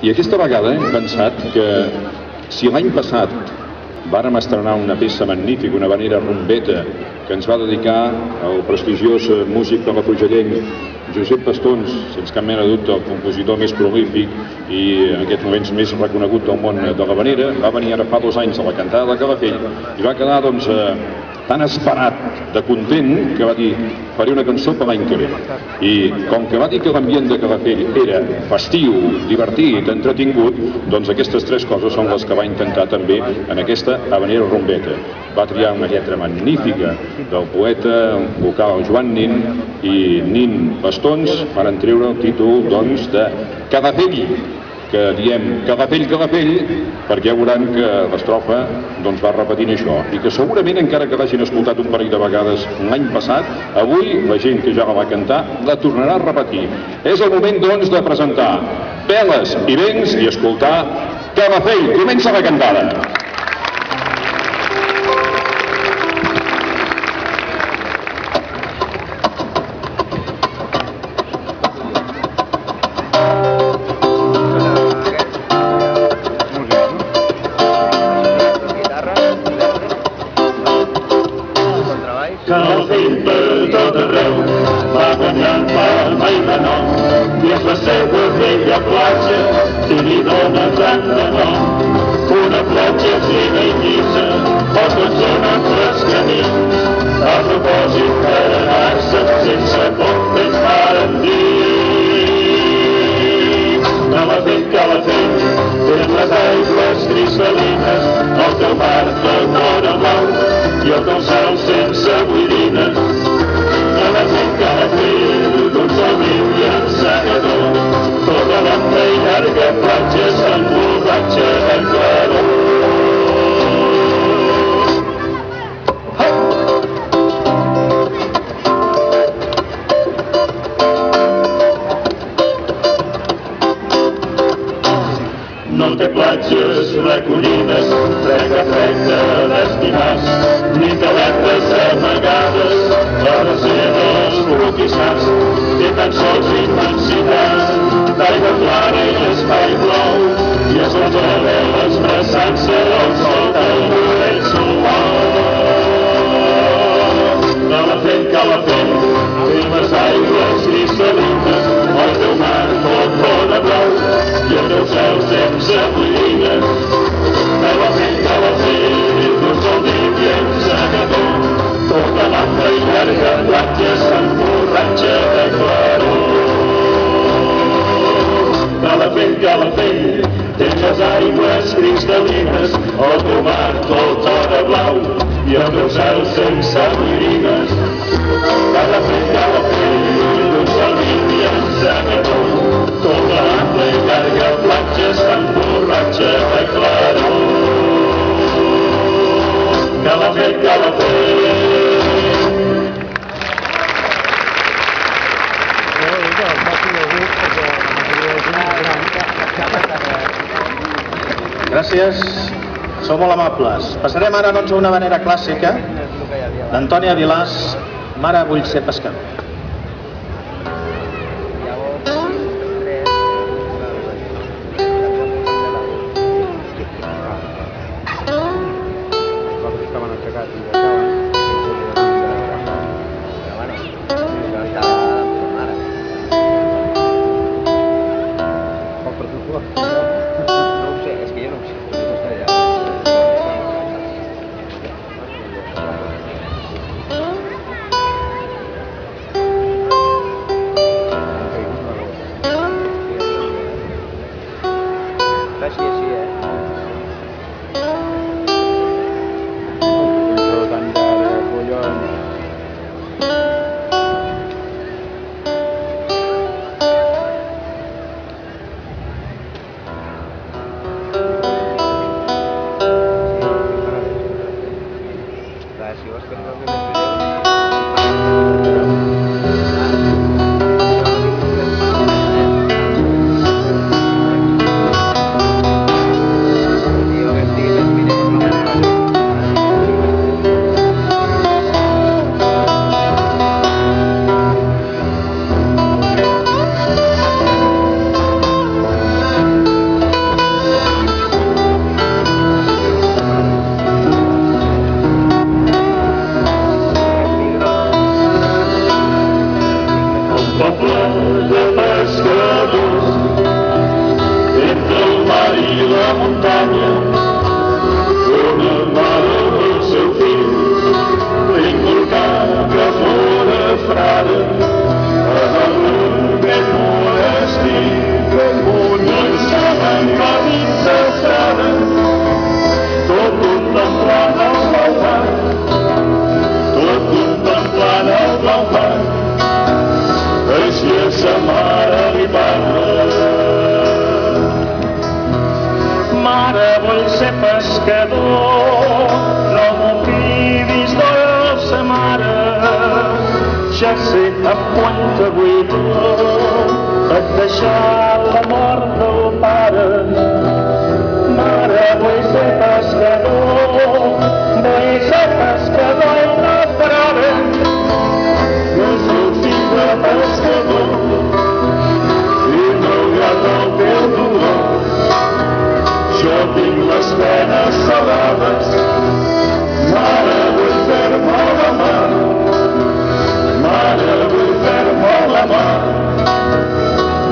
I aquesta vegada hem pensat que si l'any passat vàrem estrenar una peça magnífica, una havanera rumbeta, que ens va dedicar el prestigiós músic palafrugellenc Josep Pastons, sense cap mena de dubte el compositor més prolífic i en aquests moments més reconegut del món de l'havanera, va venir ara fa 2 anys a la cantada de Calafell i va quedar doncs tan esperat de content que va dir faré una cançó per l'any que ve. I com que va dir que l'ambient de Calafell era festiu, divertit, entretingut, doncs aquestes 3 coses són les que va intentar també en aquesta havanera rumbeta. Va triar una lletra magnífica del poeta vocal Joan Nin i Nin Pastons van treure el títol doncs de Calafell, que diem Calafell, Calafell, perquè ja veuran que l'estrofa doncs va repetint això i que segurament encara que l'hagin escoltat un parell de vegades l'any passat, avui la gent que ja la va cantar la tornarà a repetir. És el moment doncs de presentar veles i vents i escoltar Calafell. Comença la cantada. Calafell per tot arreu va guanyant fama i renom i és la seva vella platja que li dona tant de nom. Una platja fina i llisa, els dos són amples camins, a propòsit per anar-se'n sense compte ens varen dir. Calafell, Calafell, tens les aigües cristal·lines, el teu mar del vora blau i el teu cel sense boirines. Calafell, Calafell, d'un sol riu i ensegador, tota l'ampla i llarga platja s'emborratxa de claror. No té platges recollines, frega d'estimats, ni caletes amagades a les seves roquissars. Té tan sols immensitat d'aigua clara i espai blau i es resola expressant-se al sol del vorell suau. Calafell, Calafell, té les aigües cristal·lines, el teu mar tot vora blau i el teu cel sense boirines. Calafell, Calafell, d'un sol dit i ensegador, tota l'ampla i llarga platja s'emborratxa de claror. Calafell, Calafell, tens les aigües cristal·lines, el teu mar tot vora blau i el teu cel sense boirines. Calafell, Calafell, d'un sol dit i ensegador, tota l'ampla i llarga platja s'emborratxa de claror. Calafell, Calafell. Gràcies, sou molt amables. Passarem ara doncs a una havanera clàssica d'Antònia Vilàs, Mare vull ser pescador. sé amb quanta buidor et deixar la mort del pare. Mare, vull ser pescador, vull ser pescador i no parar. No soc fill de pescador i malgrat el teu dolor jo tinc les penes salades. Mare, vull fer-me la mà, mare, vull fer-me la mà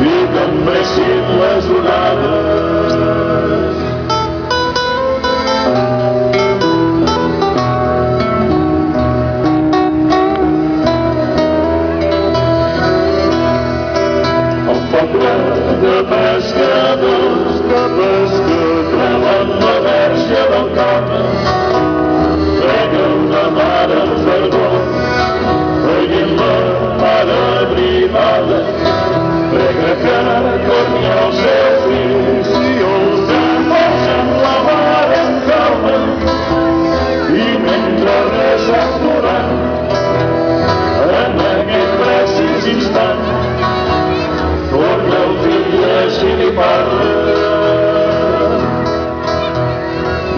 i que em breixin les onades. El poble de pescadors treuen la verge del camp, preguen la mare amb fervor, veient la mare brivada, prega que torni els seus fills i els emborgen la mare en calma. I mentre resa plorant, en aquest precís instant, torna el fill i així li parla.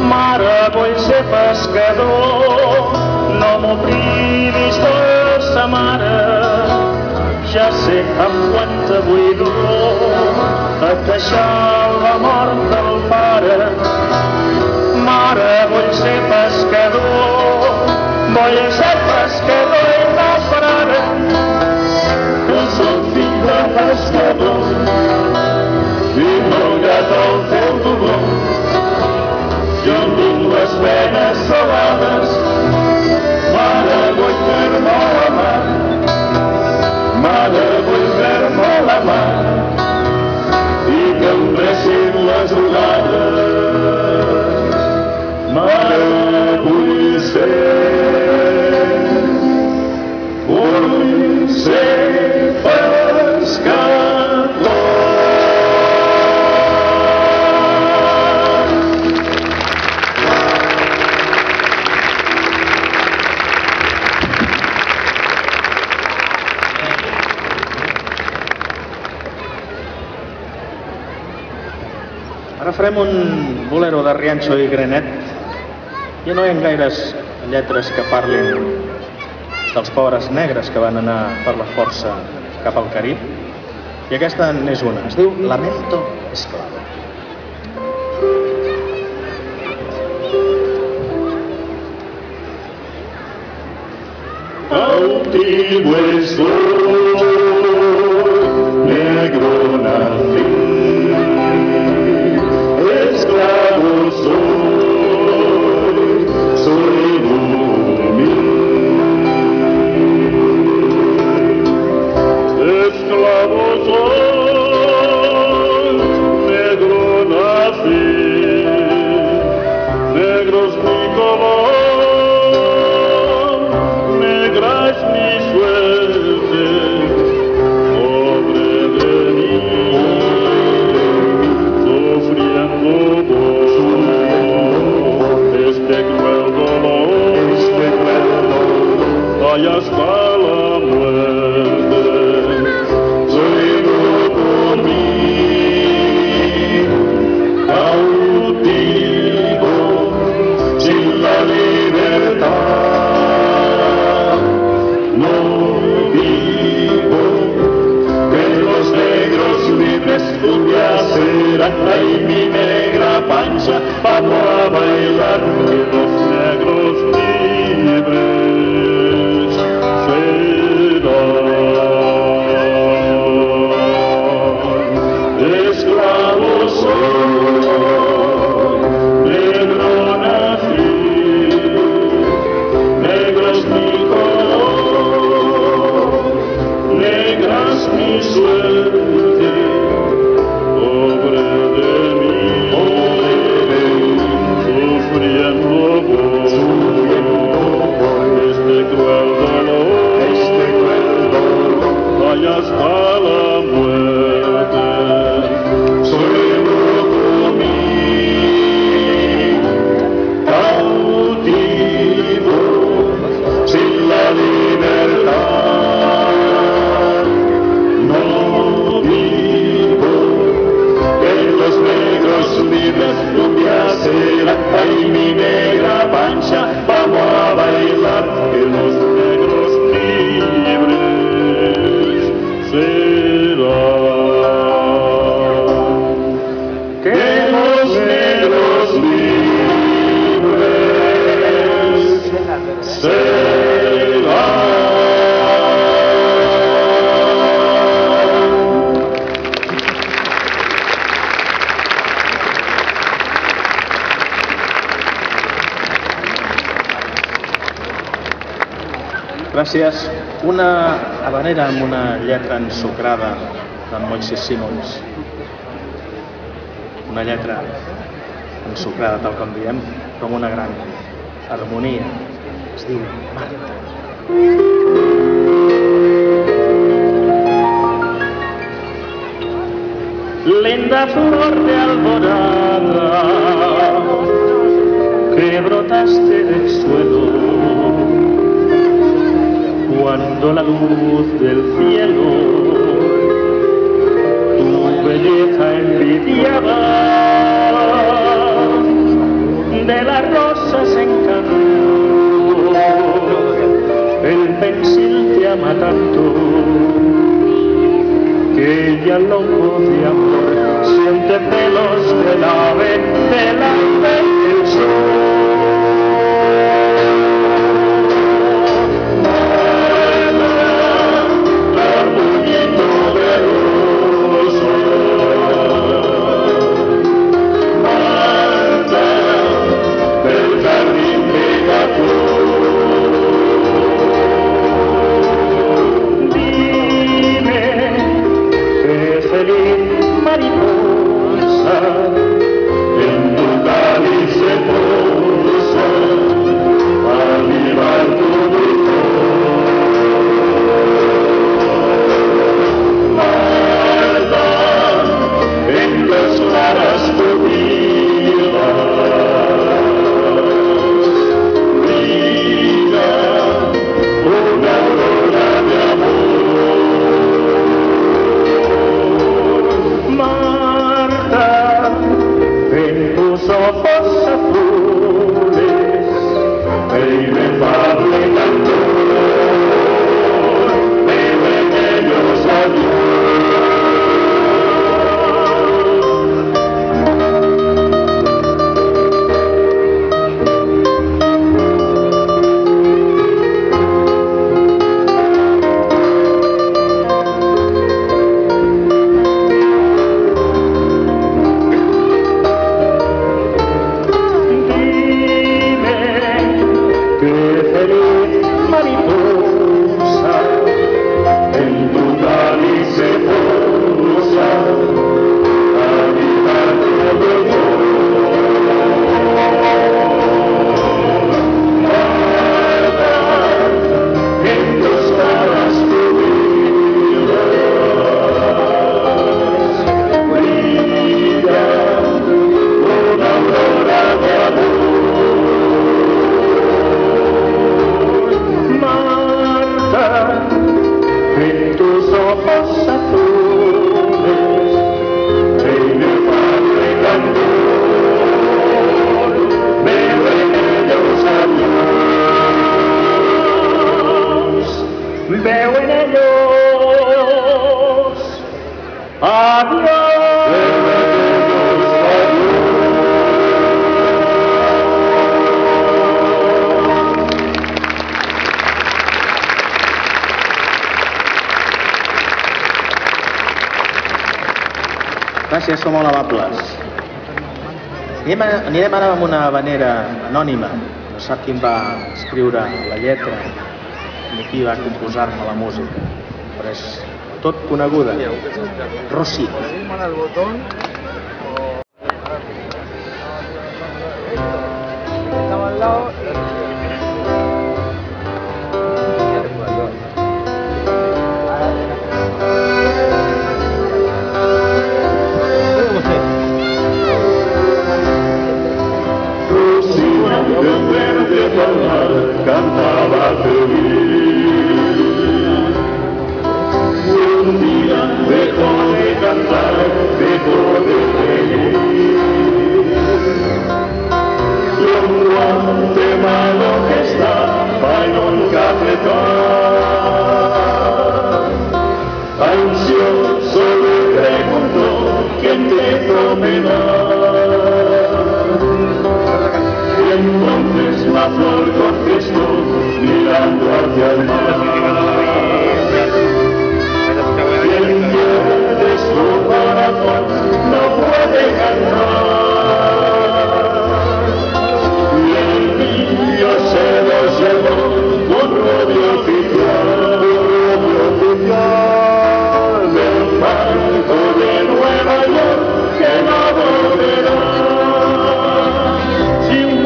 Mare, vull ser pescador, no m'ho privis, dolça mare. Ja sé amb quanta buidor et deixar la mort del pare. Mare, vull ser pescador, vull ser pescador i no parar. Que soc fill de pescador i malgrat el teu dolor jo tinc les penes salades. Mare, vull fer-me la mà, mare, vull fer-me la mà i que em breixin les onades. Mare, vull ser pescador. Ara farem un bolero de Riancho i Grenet. Ja no hi ha gaires lletres que parlin dels pobres negres que van anar per la força cap al Carib. I aquesta n'és una. Es diu Lamento Esclavo. Cautivo estoy, negro nací, esclavo soy esclavo soy, negro nací, negro es mi color, negra es mi suerte, pobre de mí, sufriendo este cruel dolor, allá está la muerte. Soy por mí, cautivo, sin la libertad. No vivo, que los negros libres un día serán. Ay, mi negra pancha, vamos a bailar, que los negros libres serán. Esclavo soy, negro nací, negro es mi color, negra es mi suerte, pobre de mí, sufriendo blanca y mi negra pancha, vamos a bailar que los negros libres serán. Que los negros libres serán. Gràcies. Una habanera amb una lletra ensucrada d'en Moisés Simons. Una lletra ensucrada, tal com diem, com una gran harmonia. Es diu Marta. Linda flor de alborada que brotaste del suelo cuando la luz del cielo tu belleza envidiaba. De las rosas encantó, el pensil te ama tanto que ella loco de amor siente celos del ave del sol. Veo en ellos adiós. Gràcies, sou molt amables. Anirem ara amb una habanera anònima. No sap qui va escriure la lletra ni qui va composar-ne la música, però és tot coneguda. Rossi. Estamos al lado. Cantaba feliz. Un día dejó de cantar, dejó Y entonces la flor contestó mirando hacia el mar. Y el inquiet de su corazón no puede cantar. Y el niño se lo llevó un rubio oficial del banco de Nueva York que no volverá. Si un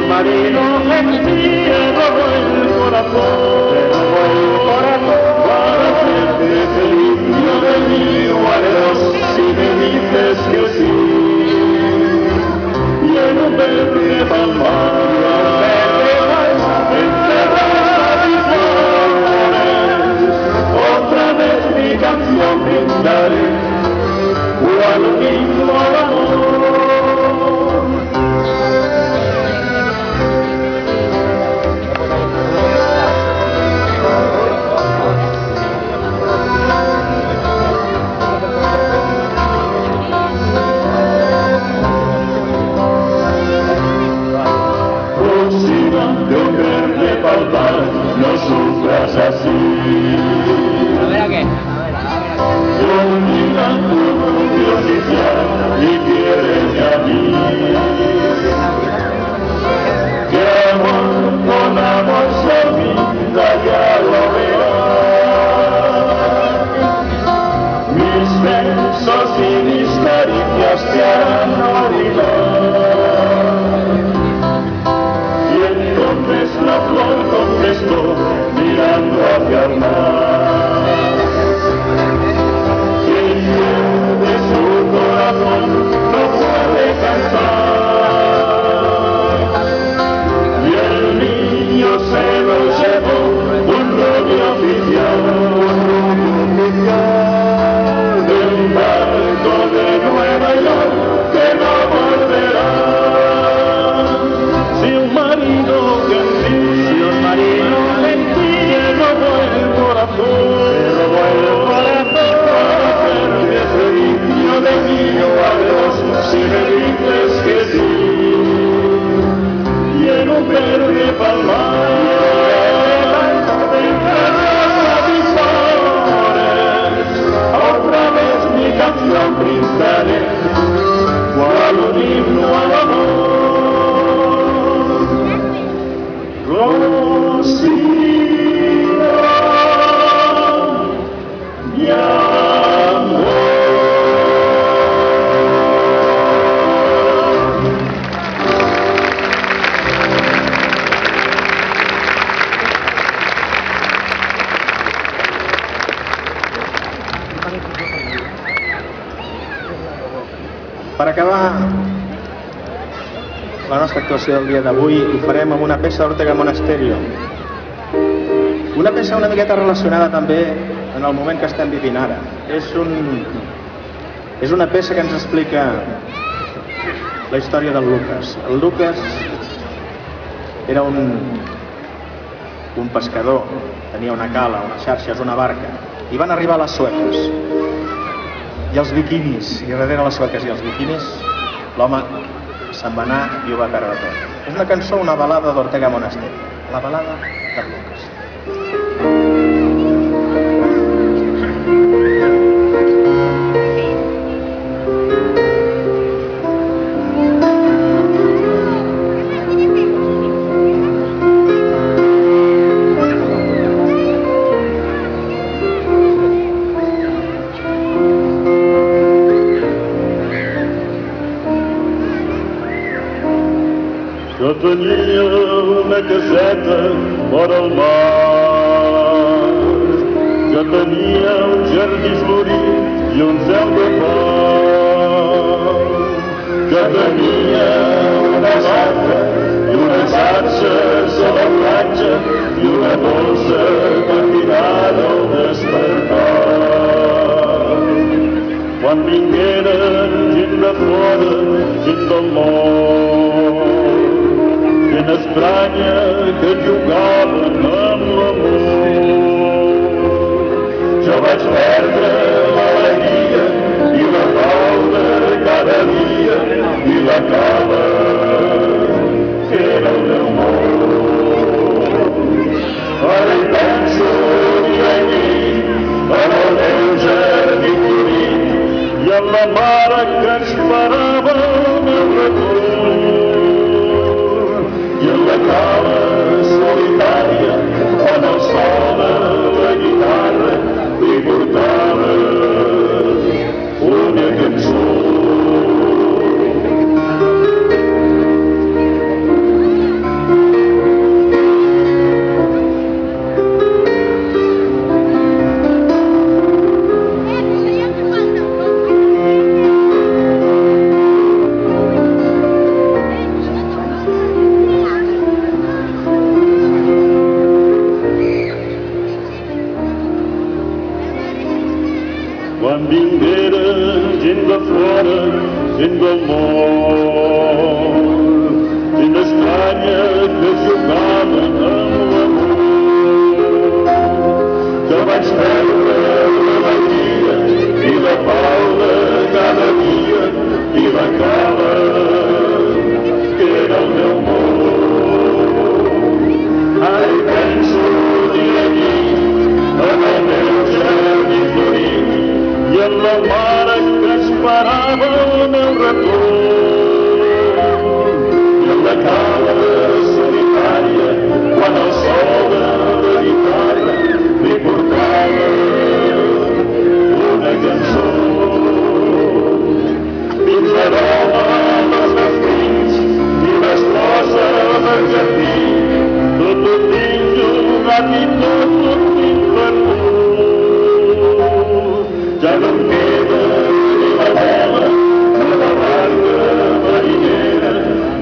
marino gentil robó el corazón para hacerte feliz, yo de mí haré si me dices que sí. Y en un verde palmar enterrada mis flores, otra vez mi canción brindaré, cual un himno al amor. No sufras así. A ver a qué. Yo mira tu curiosidad y quieres a mí. Que amor con amor se olvida, ya lo verás. Mis besos y mis caricias te harán olvidar. La flor contestó mirando hacia el mar. Quien de su corazón no puede cantar. Y el niño se lo llevó un rubio oficial del barco de Nueva York que no volverá. Si un marino robó el corazón para hacerte feliz, yo de mí adiós si me dices que sí. Y en un verde palmar enterrada mis flores, otra vez mi canción brindaré, cual un himno al amor. Per acabar la nostra actuació del dia d'avui ho farem amb una peça d'Ortega Monasterio. Una peça una miqueta relacionada també en el moment que estem vivint ara. És una peça que ens explica la història del Lucas. El Lucas era un pescador, tenia una cala, unes xarxes, una barca, i van arribar les sueques i els biquinis, i darrere les sueques i els biquinis l'home se'n va anar i ho va perdre tot. És una cançó, una balada d'Ortega Monasterio, la balada del Lucas. Jo tenia una caseta vora el mar, jo tenia un jardí florit i un cel de pau, jo tenia una barca i unes atxes a la platja i una dolça matinada al despertar. Quan vingueren gent de fora, gent del nord, gent estranya que jugaven amb l'amor. Jo vaig perdre l'alegria i la pau i a la mare que esperava el meu retorn. I en la cala solitària, on el so de la guitarra li portava una cançó. Quan vinguera gent de fora, gent del món, gent estranya que jugaven amb l'amor, que vaig perdre l'alegria i la pau de cada dia i la cala que era el meu món. Ai, penso dia a nit en el meu jardí florit i en la mare que esperava el meu retorn. I en la cala solitària, quan el sol de la guitarra li portava una cançó. Dins l'aroma dels meus fills i les flors del jardí, tot ho tinc jugat i tot ho tinc perdut. Ja no em queda ni la vela, ni la barca marinera,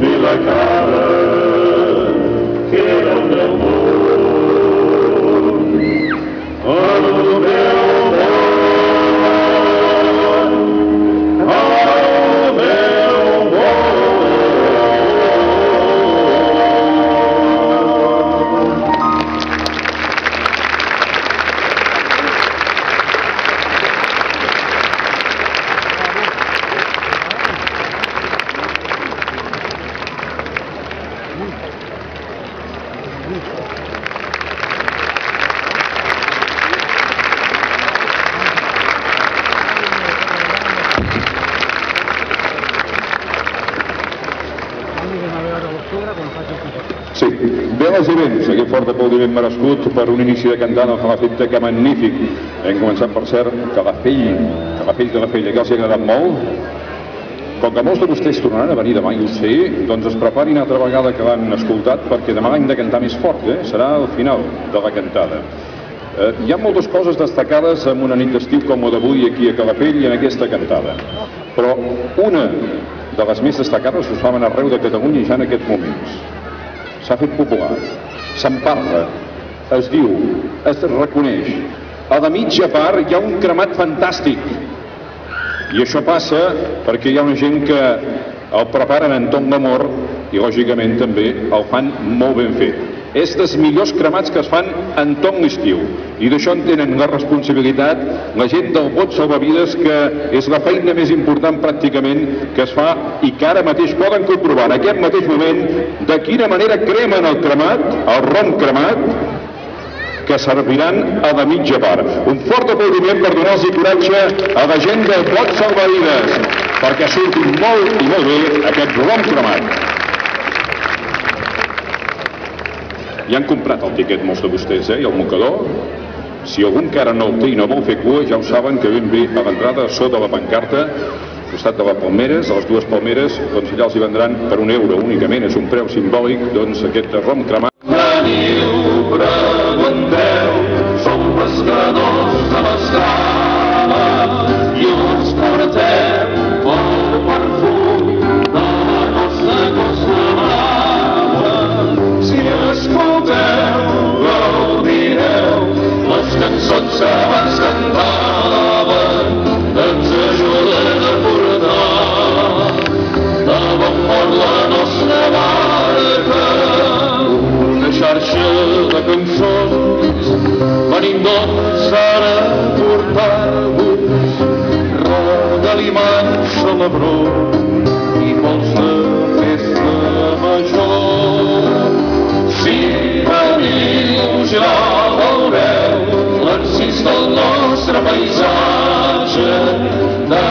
ni la cara que era el meu món. El meu món, el meu món. Sí, bé les events, aquest fort aplaudiment merescut per un inici de cantada amb l'efecte que magnífic. Hem començat, per cert, Calafell, que els ha agradat molt. Com que molts de vostès tornaran a venir demà, i ho sé, doncs es preparin altra vegada que l'han escoltat, perquè demà hem de cantar més fort, serà el final de la cantada. Hi ha moltes coses destacades en una nit d'estiu com la d'avui aquí a Calafell i en aquesta cantada. Però una de les més destacades us faven arreu de Catalunya ja en aquests moments. S'ha fet popular, se'n parla, es diu, es reconeix. A la mitja part hi ha un cremat fantàstic. I això passa perquè hi ha una gent que el preparen en tot l'amor i, lògicament, també el fan molt ben fet. És dels millors cremats que es fan en tot l'estiu. I d'això en tenen la responsabilitat la gent del bot salvavides, que és la feina més important pràcticament que es fa i que ara mateix poden comprovar en aquest mateix moment de quina manera cremen el cremat, el rom cremat, que serviran a la mitja part. Un fort aplaudiment per donar-los coratge a la gent del bot salvavides, perquè surti molt i molt bé aquest rom cremat. Ja han comprat el tiquet molts de vostès, i el mocador. Si algun encara no el té i no vol fer cua, ja ho saben que ben bé a l'entrada sota la pancarta, al costat de les palmeres, a les dues palmeres, doncs allà els hi vendran per €1 únicament, és un preu simbòlic, doncs aquest rom cremat. Veniu, pregunteu, som pescadors de l'escala i us portem el perfum de la nostra costa blava. Si escolteu, gaudireu, les cançons abans cantaven, ens ajuden a portar de bon port la nostra barca. Xarxa de cançons, venim doncs ara a portar-vos regalimants a l'Ebró i pols de festa major. Si veniu ja veureu l'encís del nostre paisatge de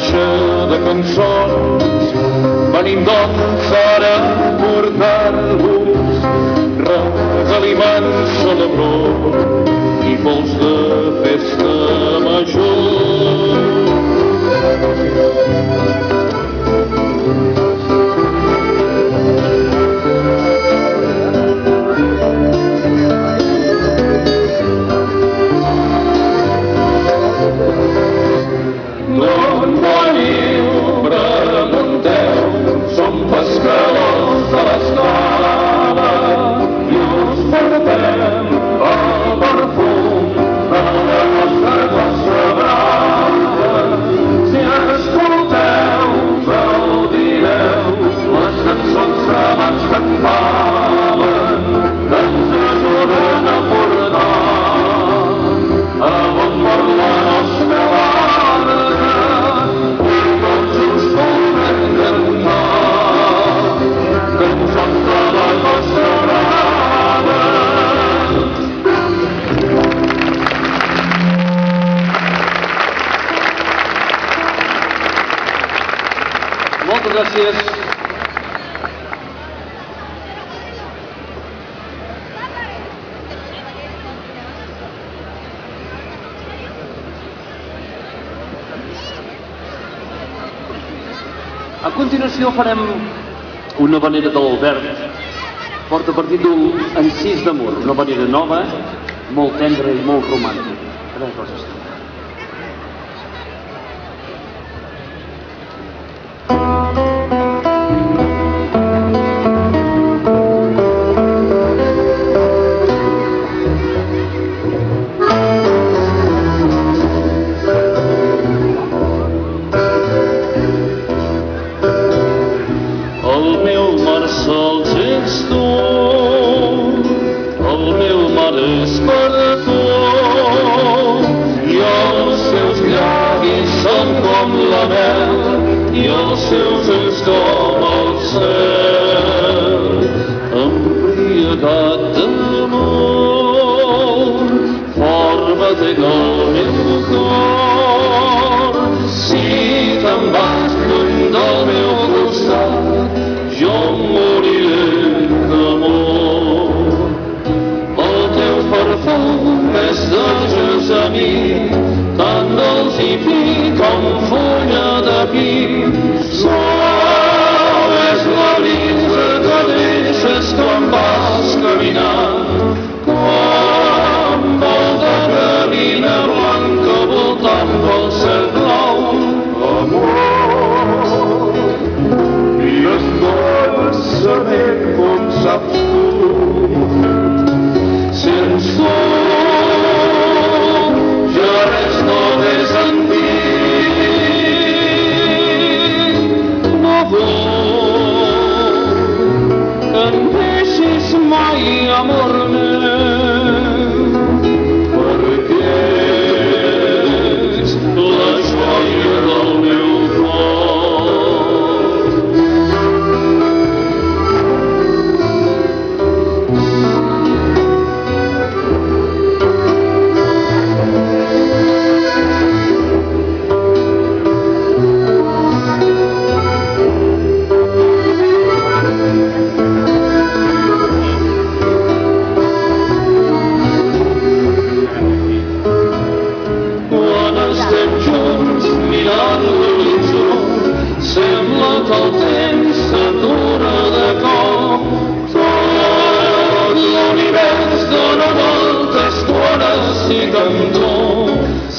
caixa de cançons. Venim doncs ara a portar-vos regaliments a l'abró i pols de festa major. D'on veniu, pregunteu, som pescadors de l'escala i us portem el perfum de la nostra costa brava. Si escolteu, gaudireu les cançons que abans cantaven, que ens ajuden a portar a bon port la nostra barca i tots us podrem cantar cançons de la costa brava. Moltes gràcies. A continuació farem una havanera d'Albert, porta per títol Encís d'amor, una havanera nova, molt tendra i molt romàntica. A veure coses. El meu marçal ets tu, el meu mar és per tu, i els seus llavis són com la mel, i els seus ulls com el cel. Embriagat d'amor, fort batec el meu cor, si te'n vas lluny del meu costat, jo moriré d'amor. El teu perfum és de gessamí, tan dolç i fi com fulla de pi. Suau és la brisa que deixes quan vas caminant, com volta cabina blanca voltant pel cel blau. Amor, i saber com saps tu, sense tu ja res no té sentit. No vull que em deixis mai, amor meu, perquè ets la joia del meu cor. Quan estem junts mirant l'horitzó, sembla que el temps s'atura de cop. Tot l'univers dona voltes, hores i cantó.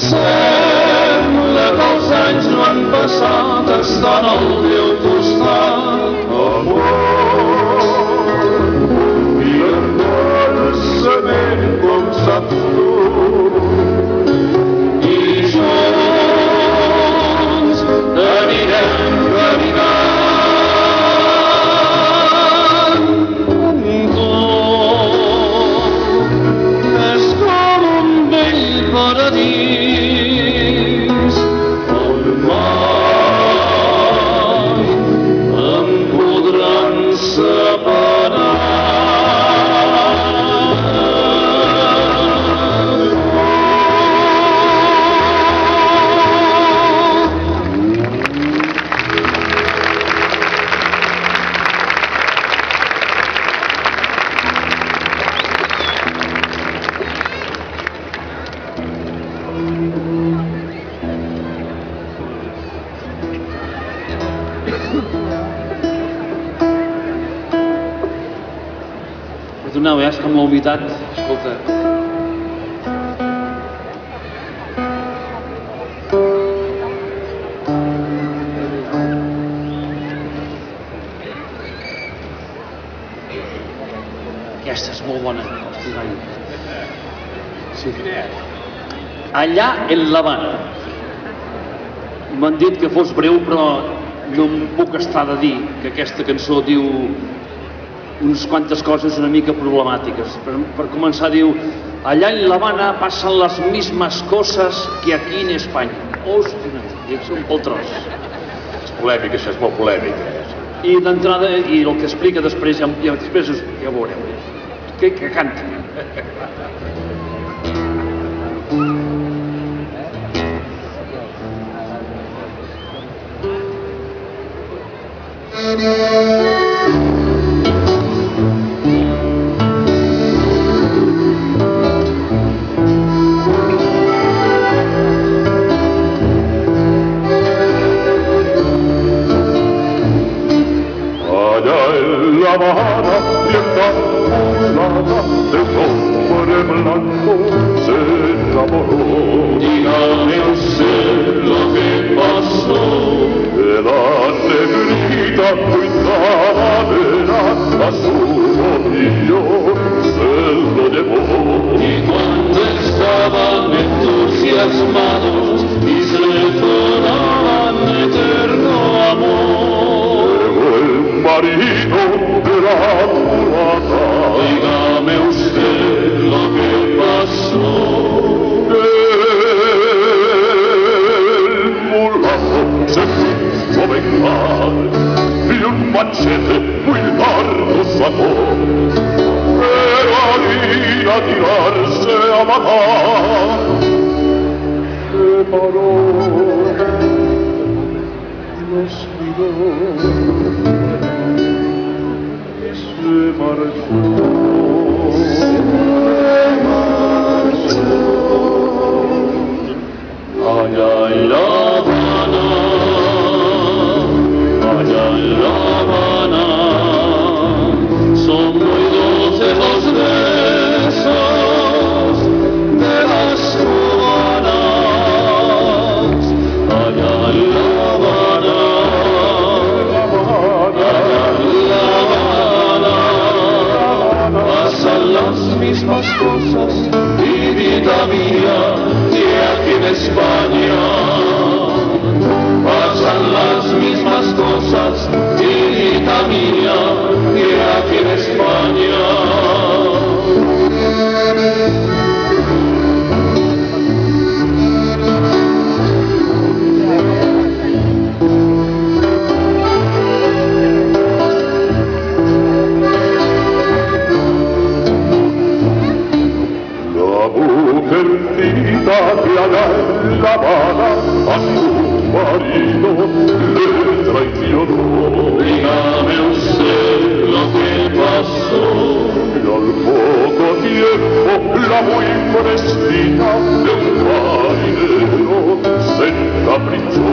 Sembla que els anys no han passat estant al teu costat. Amor, i endolçament com saps tu, i junts anirem caminant. Tot és com un vell paradís on mai Perdoneu, és que amb la humitat, escolta... Aquesta és molt bona. Sí. Allà en l'Havana. M'han dit que fos breu, però no em puc estar de dir que aquesta cançó diu unes quantes coses una mica problemàtiques. Per començar, diu: allá en La Habana pasan las mismas cosas que aquí en España. Hòstia, és un pel tros. És polèmica, això és molt polèmica. I d'entrada, i el que explica després, ja veureu. Que canti. Allá en La Habana, tienda poblada, de un hombre blanco se enamoró. Dígame usted lo que pasó. Que la negrita muy cabalera a su bolillo se lo llevó. Y cuando estaban entusiasmados y se fueron eterno amor, el marido de la mulata. Dígame usted lo que pasó. El mulato se quiso vengar y un machete muy largo sacó, pero al ir a tirarse a matar se paró, los miró y se marchó. Allá en La Habana, allá en La Habana, son muy dulces los besos de las cubanas. Allá en La Habana, allá en La Habana, pasan las mismas cosas, vidita mía, que aquí en España. Pasan las mismas cosas, vidita mía, que aquí en España. La mujercita que allá en La Habana a su marido le traicionó. Dígame usted lo que pasó. Y al poco tiempo la muy modestina de un marinero se encaprichó.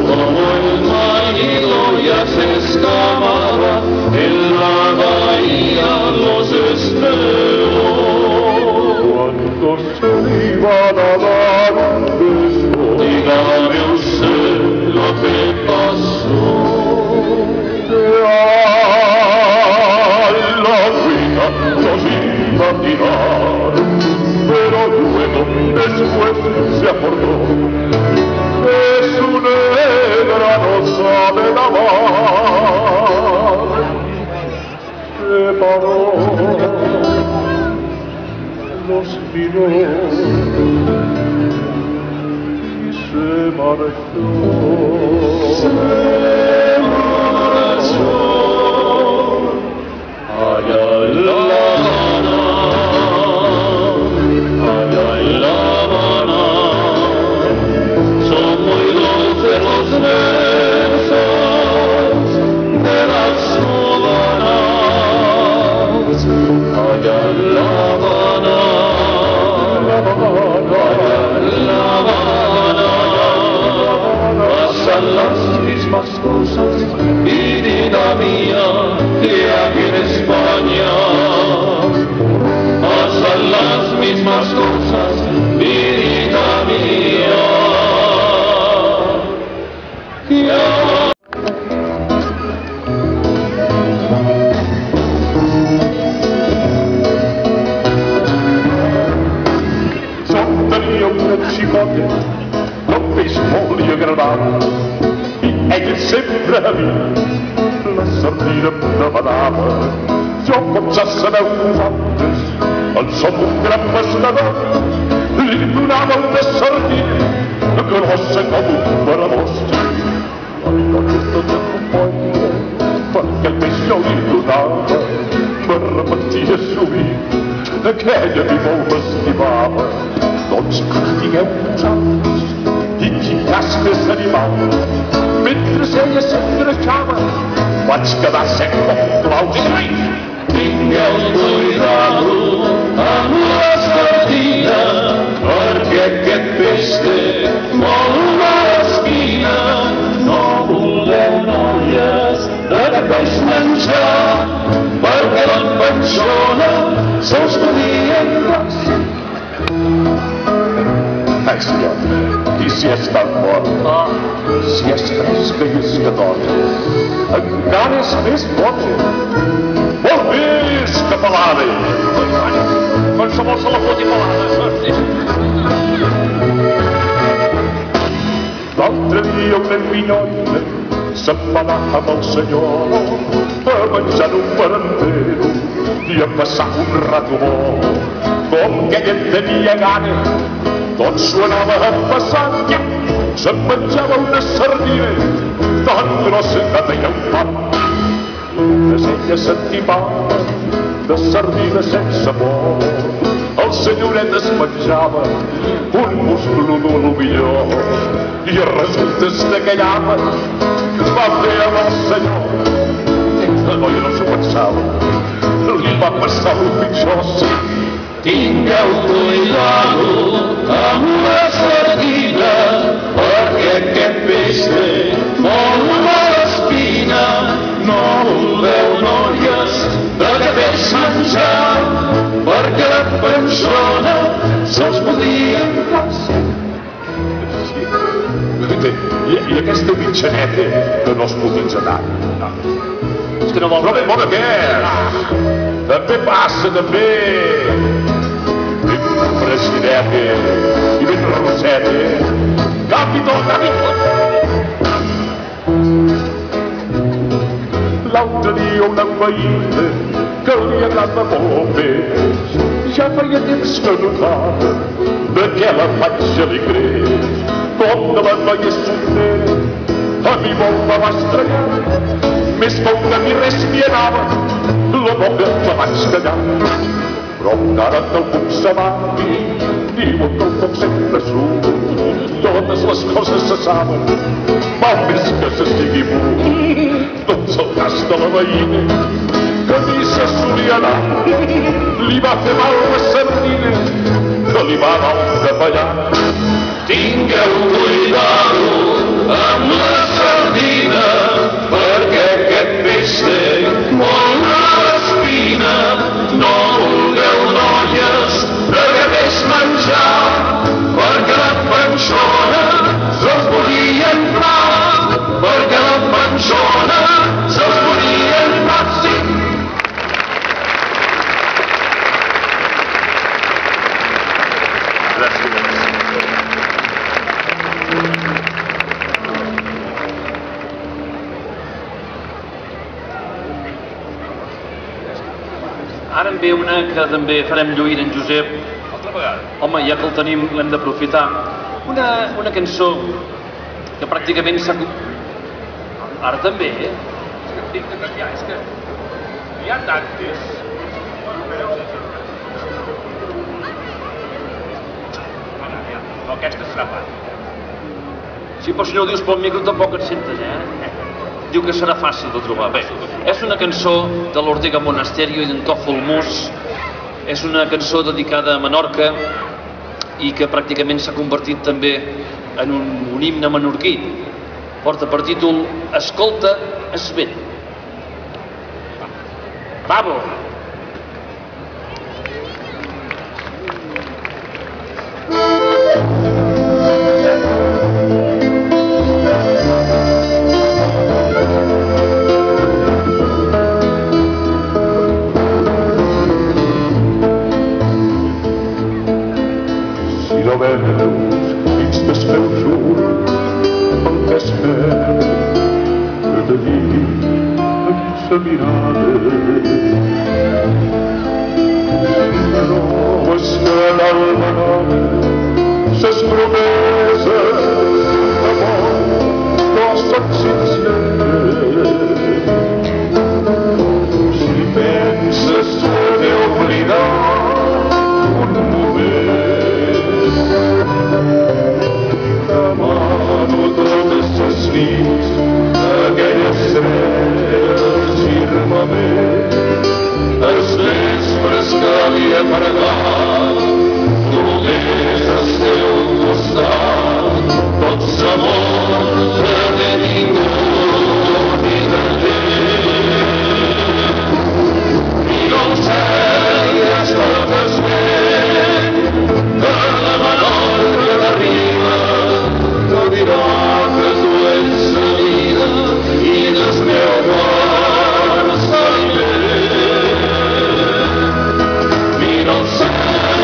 Como el marido ya se escamaba, en la bahía los esperó. Cuando se iban a dar un beso, dígame usted lo que pasó. A la ruina los iba a tirar, pero luego después se acordó que su negra no sabe nadar. Se paró, los miró y se marchó. Allá en La Habana, allá en La Habana, son muy dulces los besos de las cubanas. Allá en La Habana, allá en La Habana, pasan las mismas cosas, vidita mía, que aquí en España. feia, el peix molt li agradava, i ella sempre a mi la sardina em demanava. Jo, com ja sabeu vosaltres, en som un gran pescador, li donava una sardina grossa com un paradós. La veritat és tot el polla, perquè el peix jo li donava, me repetia sovint, aquella mi molt m'estimava. Doncs que digueu vosaltres, i qui cas més animal, mentre ella s'engreixava, vaig quedar sec com un clau. Tingueu cuidado amb la sardina, perquè aquest peix té molt mala espina. No vulgueu, noies, de peix menjar, perquè la panxona se'ls podia engreixar. Ai, senyor, i si és tan bon, si és fresca i és catòlica, encara és més bona. Molt més que pelada! Qualsevol se la foti pelada, saps? L'altre dia una minyona se'n va anar amb el senyor a menjar un parentero i a passar un rato bo. Com que ella en tenia gana, doncs s'ho anava a passar. Se'n menjava una sardina tan grossa que feia un pam. Mentre ella s'entimava de sardina sense por, el senyoret es menjava un musclo d'un millor. I a resultes d'aquell home va fer amb el senyor. La noia no s'ho pensava, li va passar el pitjor. Tingueu cuidado amb la sardina, perquè aquest peix té molt mala espina. No vulgueu, noies, d'aquest peix menjar, perquè la panxona se'ls podia engreixar. I aquesta mitjaneta que no es potitza tant. És que no vol... Però ben bona què és? També passa, també. Ben fresideta i ben roseta. Capitó, capitó. L'altre dia una veïna que li agrada molt el peix, ja feia temps que notava de què la panxa li creix. Com de la noia soltera, a mi molt me va estranyar, més com que a mi res m'hi anava, la boca me vaig callar. Però encara que el puc saber, diuen que el foc sempre surt, totes les coses se saben, val més que s'estigui pur. Doncs el cas de la veïna, que a mi se solia anar, li va fer mal la sardina, que li va anar un capellà. Tingueu cuidado amb la sardina, perquè aquest peix té molt mala espina. No vulgueu, noies, d'aquest peix menjar, perquè la panxona se'ls podia entrar, perquè la panxona se'ls podia entrar, sí. Gràcies. Ara en ve una que també farem lluir en Josep. Altra vegada? Home, ja que el tenim, l'hem d'aprofitar. Una cançó que pràcticament s'ha... Ara també, eh? És que tinc de canviar, és que hi ha tantes. No, aquesta serà fàcil. Sí, però si no ho dius pel micro tampoc et sentes, eh? Diu que serà fàcil de trobar. Bé, és una cançó de l'Ortega Monasterio i d'en Tòfol Mus. És una cançó dedicada a Menorca i que pràcticament s'ha convertit també en un himne menorquí. Porta per títol Escolta es vent. Bravo! pregar, només al seu costat, tot s'amor de ningú ni de Déu. Mira el cel i es tot es vent, de la menor que l'arriba, no dirà que tu ets la vida i del meu cor s'aliment. Mira el cel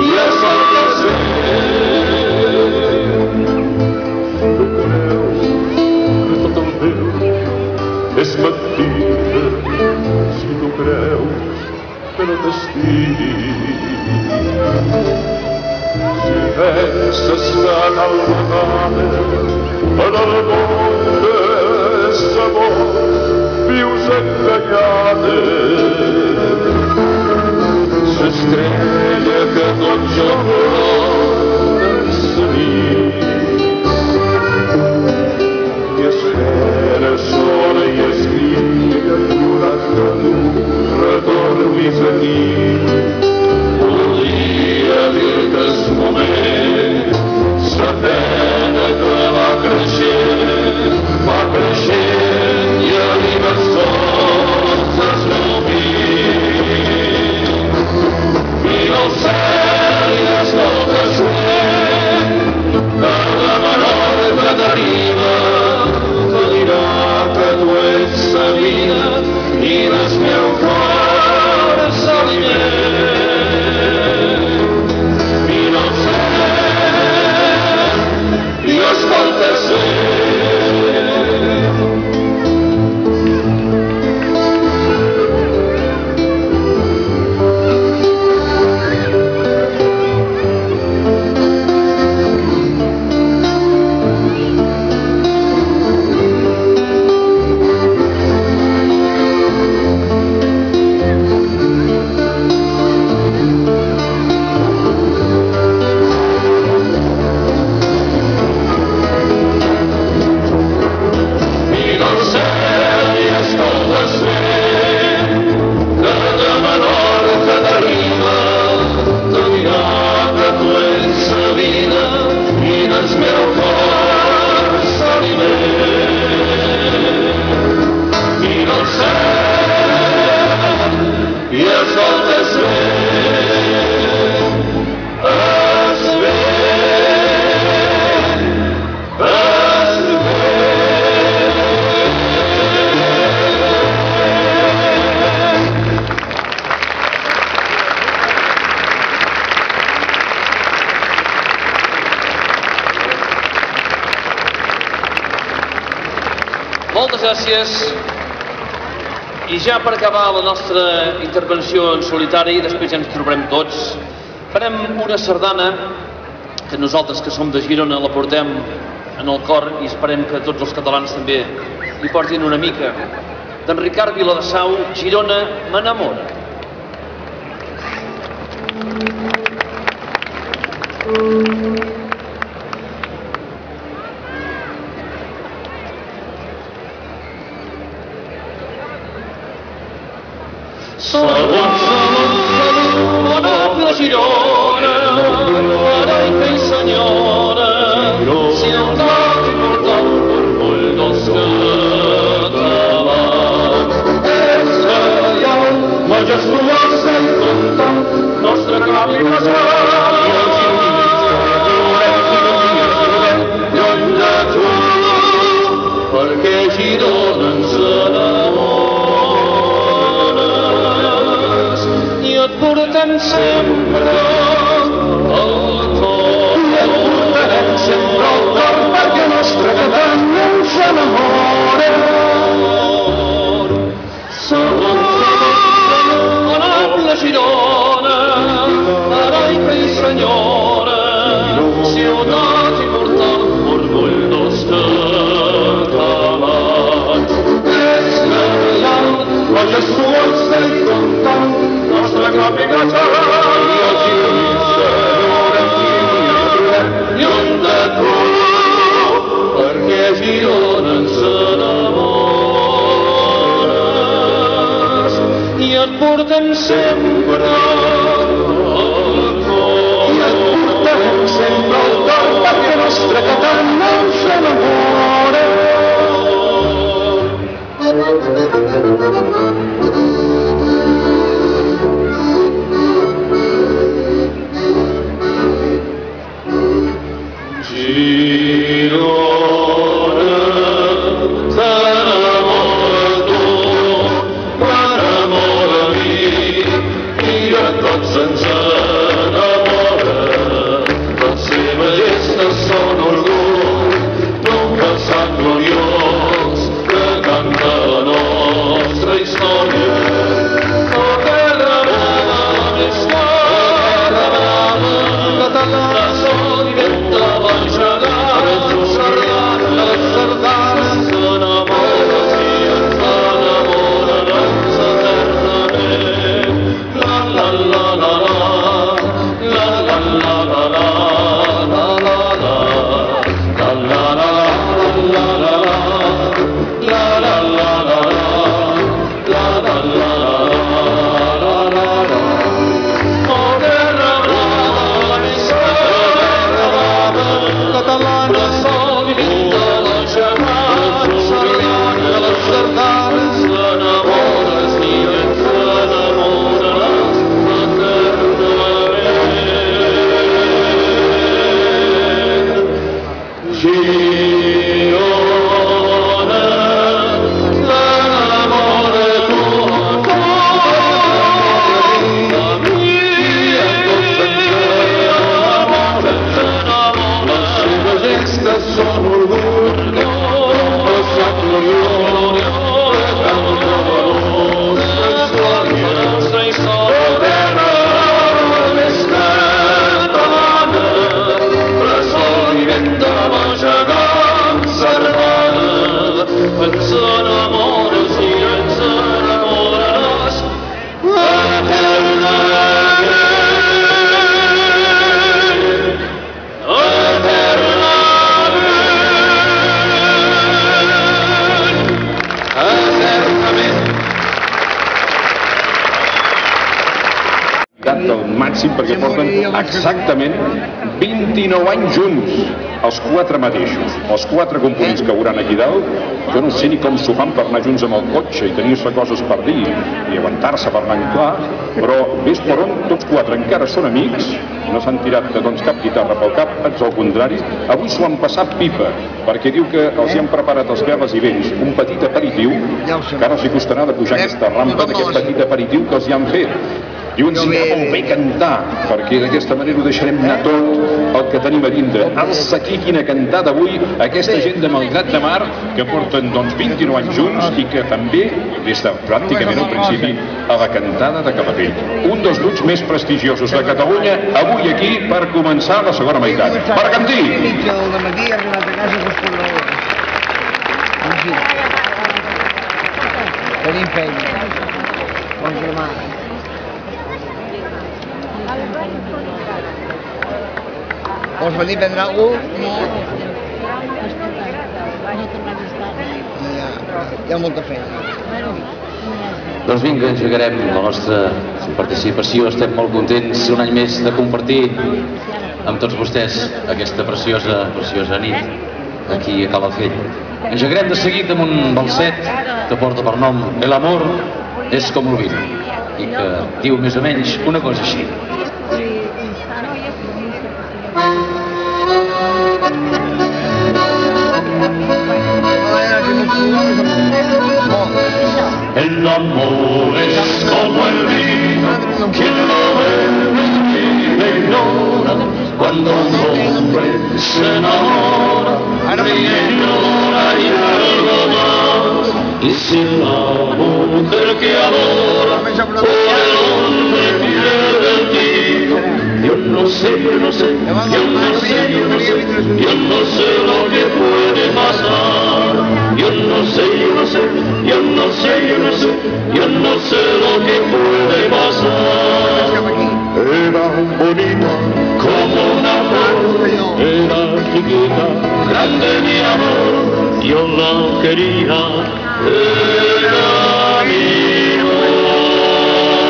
i és el que es vent. Procureu que tot el veu és mentida si tu creus que no t'estigui. Si penses que tal vegada en el món és amor, vius enganyada. L'estrella que tot jo és la nit i espera sola i escriu ignorat que tu retornis aquí. Volia dir-te els moments, la pena que va creixent i arriba sols els meus dits. Mira el cel i es tot es vent, de la menor que t'arriba, que dirà que tu ets la vida i del meu cor s'aliment. Mira el cel i escolta el vent. Moltes gràcies. I ja per acabar la nostra intervenció en solitari, després ja ens trobarem tots, farem una sardana que nosaltres que som de Girona la portem en el cor i esperem que tots els catalans també hi portin una mica. D'en Ricard Viladasau, Girona m'enamora. Salut, salut, salut, honorable Girona, heroica i senyora, ciutat important, orgull dels catalans. És reial, majestuosa i constant, nostre cap i casal. I els gironins que lluny de tu, perquè Girona ens portem sempre al cor. I et portarem sempre al cor perquè nostra Catalunya ens enamora. Salut, honorable Girona, heroica i senyora, ciutat immortal, orgull dels catalans. És reial, majestuosa i constant, nostra cap i casal. I els gironins que adorem lluny de tu, perquè Girona ens enamores. I et portem sempre al cor. I et portarem sempre al cor perquè nostre que tant ens enamora. Perquè porten exactament 29 anys junts, els quatre mateixos, els quatre components que hauran aquí dalt. Jo no sé ni com s'ho fan per anar junts amb el cotxe i tenir-se coses per dir i aguantar-se per anar clar, però ves per on tots quatre encara són amics, no s'han tirat doncs cap guitarra pel cap, ans al contrari. Avui s'ho han passat pipa, perquè diu que els hi han preparat els Guerres i Vents un petit aperitiu, que ara els hi costarà de pujar aquesta rampa d'aquest petit aperitiu que els hi han fet. Diuen si va molt bé cantar, perquè d'aquesta manera ho deixarem anar tot el que tenim a dintre. Alça aquí quina cantada avui aquesta gent de Malgrat de Mar, que porten doncs 29 anys junts i que també, des de pràcticament al principi, a la cantada de Calafell. Un dels grups més prestigiosos de Catalunya, avui aquí per començar la segona meitat. Bergantí! Al dematí he arribat a casa a les 4 hores. Tenim feina. Bon demà. Vols venir a prendre alguna cosa? Hi ha molta feina. Doncs vinga, engegarem la nostra participació. Estem molt contents un any més de compartir amb tots vostès aquesta preciosa nit aquí a Calafell. Engegarem de seguit amb un balset que porta per nom El amor és com el vi, i que diu més o menys una cosa així. El amor es como el vino, quien lo bebe vive e ignora. Cuando un hombre se enamora, ríe y llora y algo más. Y si la mujer que adora por el hombre pierde el tiro, yo no sé lo que puede pasar. Yo no sé lo que puede pasar. Era bonita como una flor, era chiquita, grande mi amor, yo la quería, era mi amor.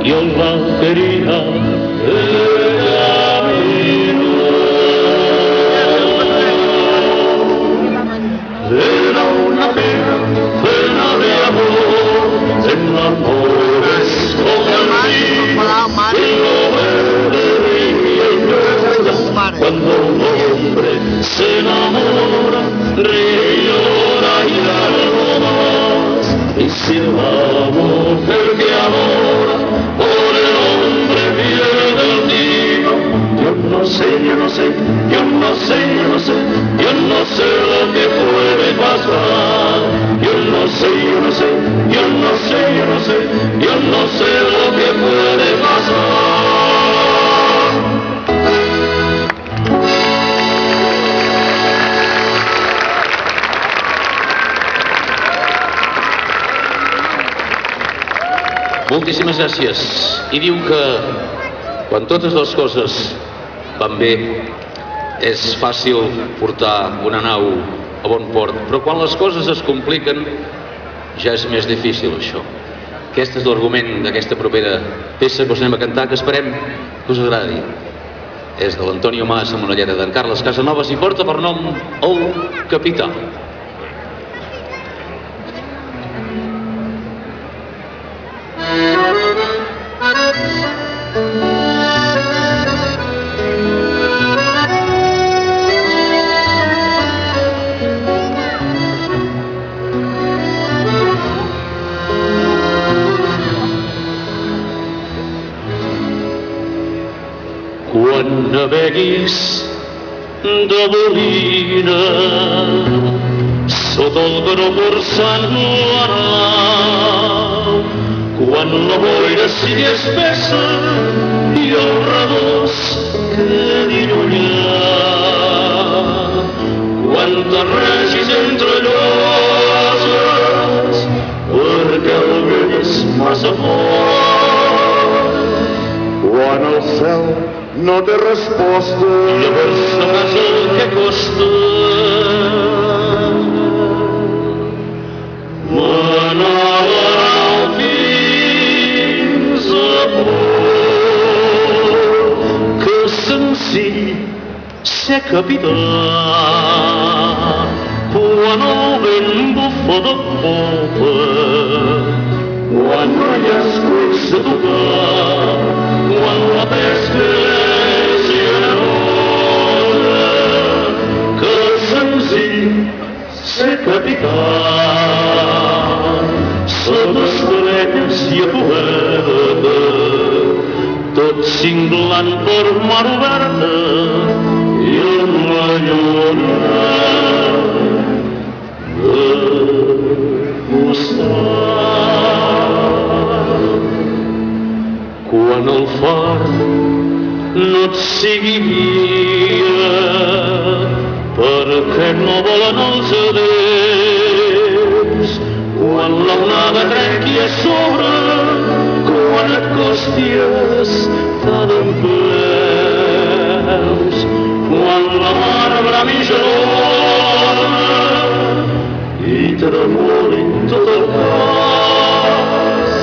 yo la quería de camino. Era una pena de amor, en amores como el mío, y lo verde ríe y llora. Cuando un hombre se enamora, ríe y llora y algo más. Y si la mujer que adora por el hombre pierde el tino, yo no sé lo que puede pasar. Yo no sé lo que puede pasar. Moltíssimes gràcies. I diu que quan totes les coses van bé és fàcil portar una nau a bon port, però quan les coses es compliquen ja és més difícil això. Aquest és l'argument d'aquesta propera peça que us anem a cantar, que esperem que us agradi. És de l'Antonio Mas amb una lletra d'en Carles Casanovas i porta per nom El Capità. Quan naveguis de bolina sota el gropor-sant la nau, quan la boira sigui espessa i el redós quedi llunyà, quan t'arregis entre lloses perquè el vent és massa fort, quan el cel no té resposta, llavors sabràs el que costa manar la nau fins a port. Que senzill ser capità quan el vent bufa de popa, quan no hi ha escuts a tocar, quan la pesca és generosa. Que senzill ser capità sota estrelles i a poeta, tot cinglant per mar oberta i amb la lluna de costat. Quan el far no et sigui guia, perquè no volen els adéus, quan l'onada trenqui a sobre, quan et costi estar dempeus, quan la mar brami gelosa i tremoli tot el cos,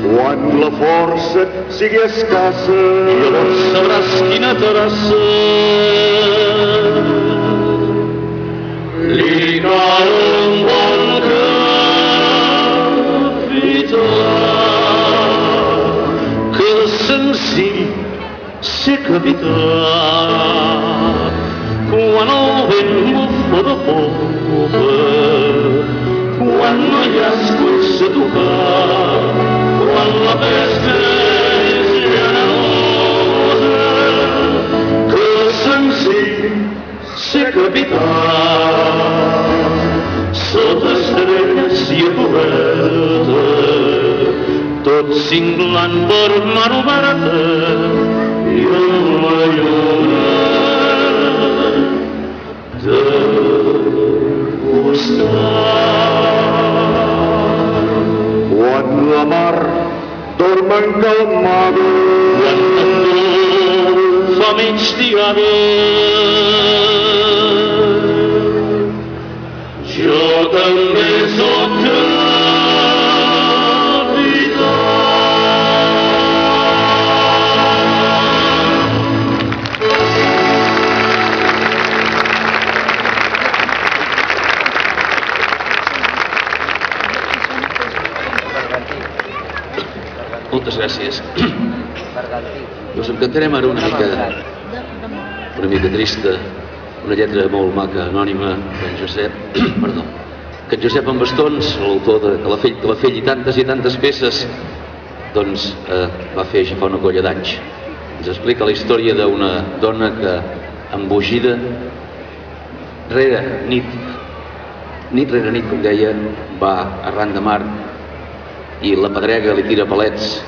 quan la força sigui escassa, llavors sabràs quina terrassa li cal un bon capità. Que senzill ser capità quan el vent bufa de popa, quan no hi ha escuts a tocar, quan la pesca és generosa. Que senzill ser capità sota estrelles i a coberta, tot cinglant per mar oberta i amb la lluna de costat. Quan la mar dorm encalmada, quan l'endol fa migdiada, jo també soc capità. Moltes gràcies. Doncs em cantarem ara una mica trista, una lletra molt maca, anònima, que en Josep, perdó, que en Josep Bastons, l'autor de Calafell i tantes peces, doncs va fer ja fa una colla d'anys. Ens explica la història d'una dona que, embogida, nit rere nit, com deia, va arran de mar i la pedrega li tira palets,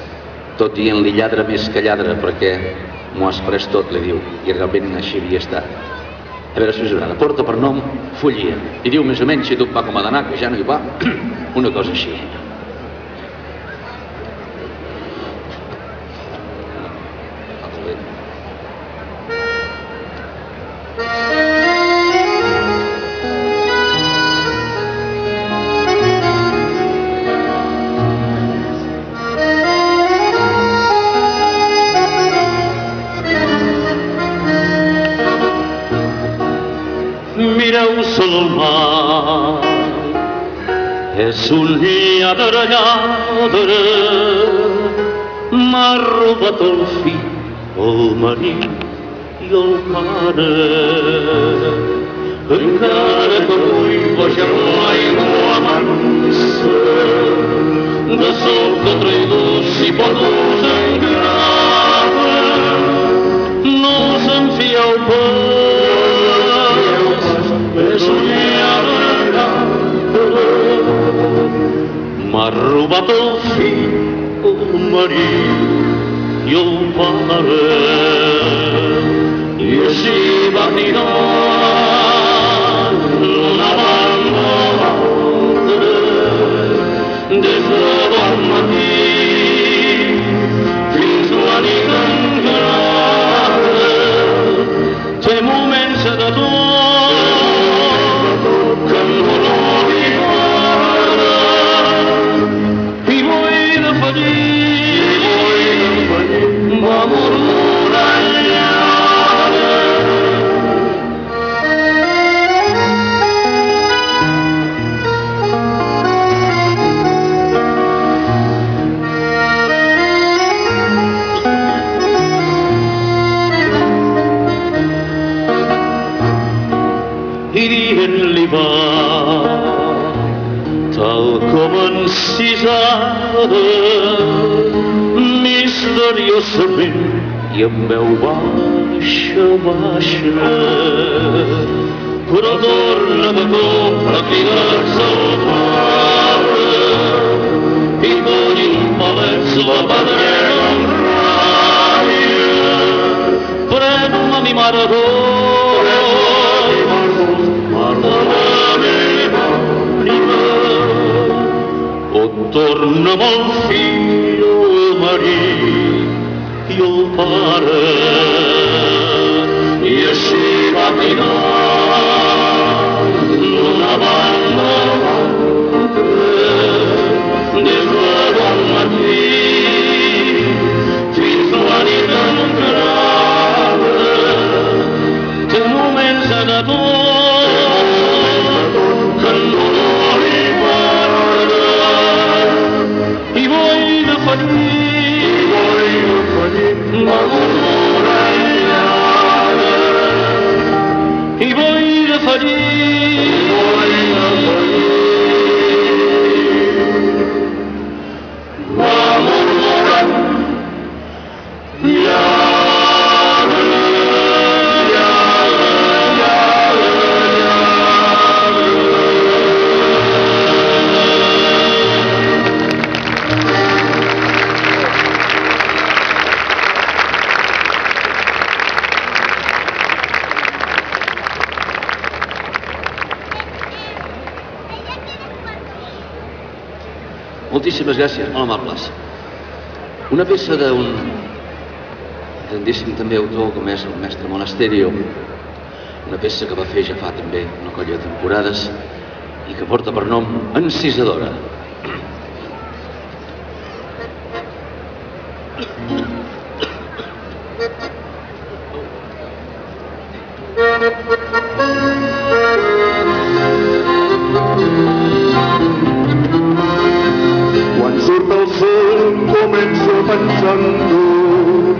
tot dient-li lladre més que lladre, perquè m'ho has pres tot, li diu, i realment així havia estat. A veure si us agrada. Porta per nom Follia, i diu més o menys, si tot va com ha d'anar, que ja no hi va, una cosa així. Mireu sol el mar, és un lladre, m'ha robat el fill, el marit i el pare. Encara que avui baixar l'aigua mansa, de sobte traïdors i potos encara, no us en fieu pas. M'ha robat el fill, el marit i el pare, i així va tirar una banda a l'altra, des de bon matí fins la nit encara. Té moments de tot que en dolor i va murmurar i dient-li va, tal com encisada, misteriosament i amb veu baixa, però torna de cop a cridar-se al pare i collint palets la pedrega amb ràbia. Pren-me mi mare d'or, mare de la meva prima, o torna'm el fill, el marit i el pare. I així va tirar d'una banda a l'altra, des de bon matí fins la nit encara. Té moments de tot que en dolor i guarda, i vull deferir, va murmurar i vull deferir, va murmurar Moltíssimes gràcies, molt amables. Una peça d'un grandíssim també autor com és el mestre Monasterio, una peça que va fer ja fa també una colla de temporades i que porta per nom Encisadora. Quan surt el sol començo pensant tu.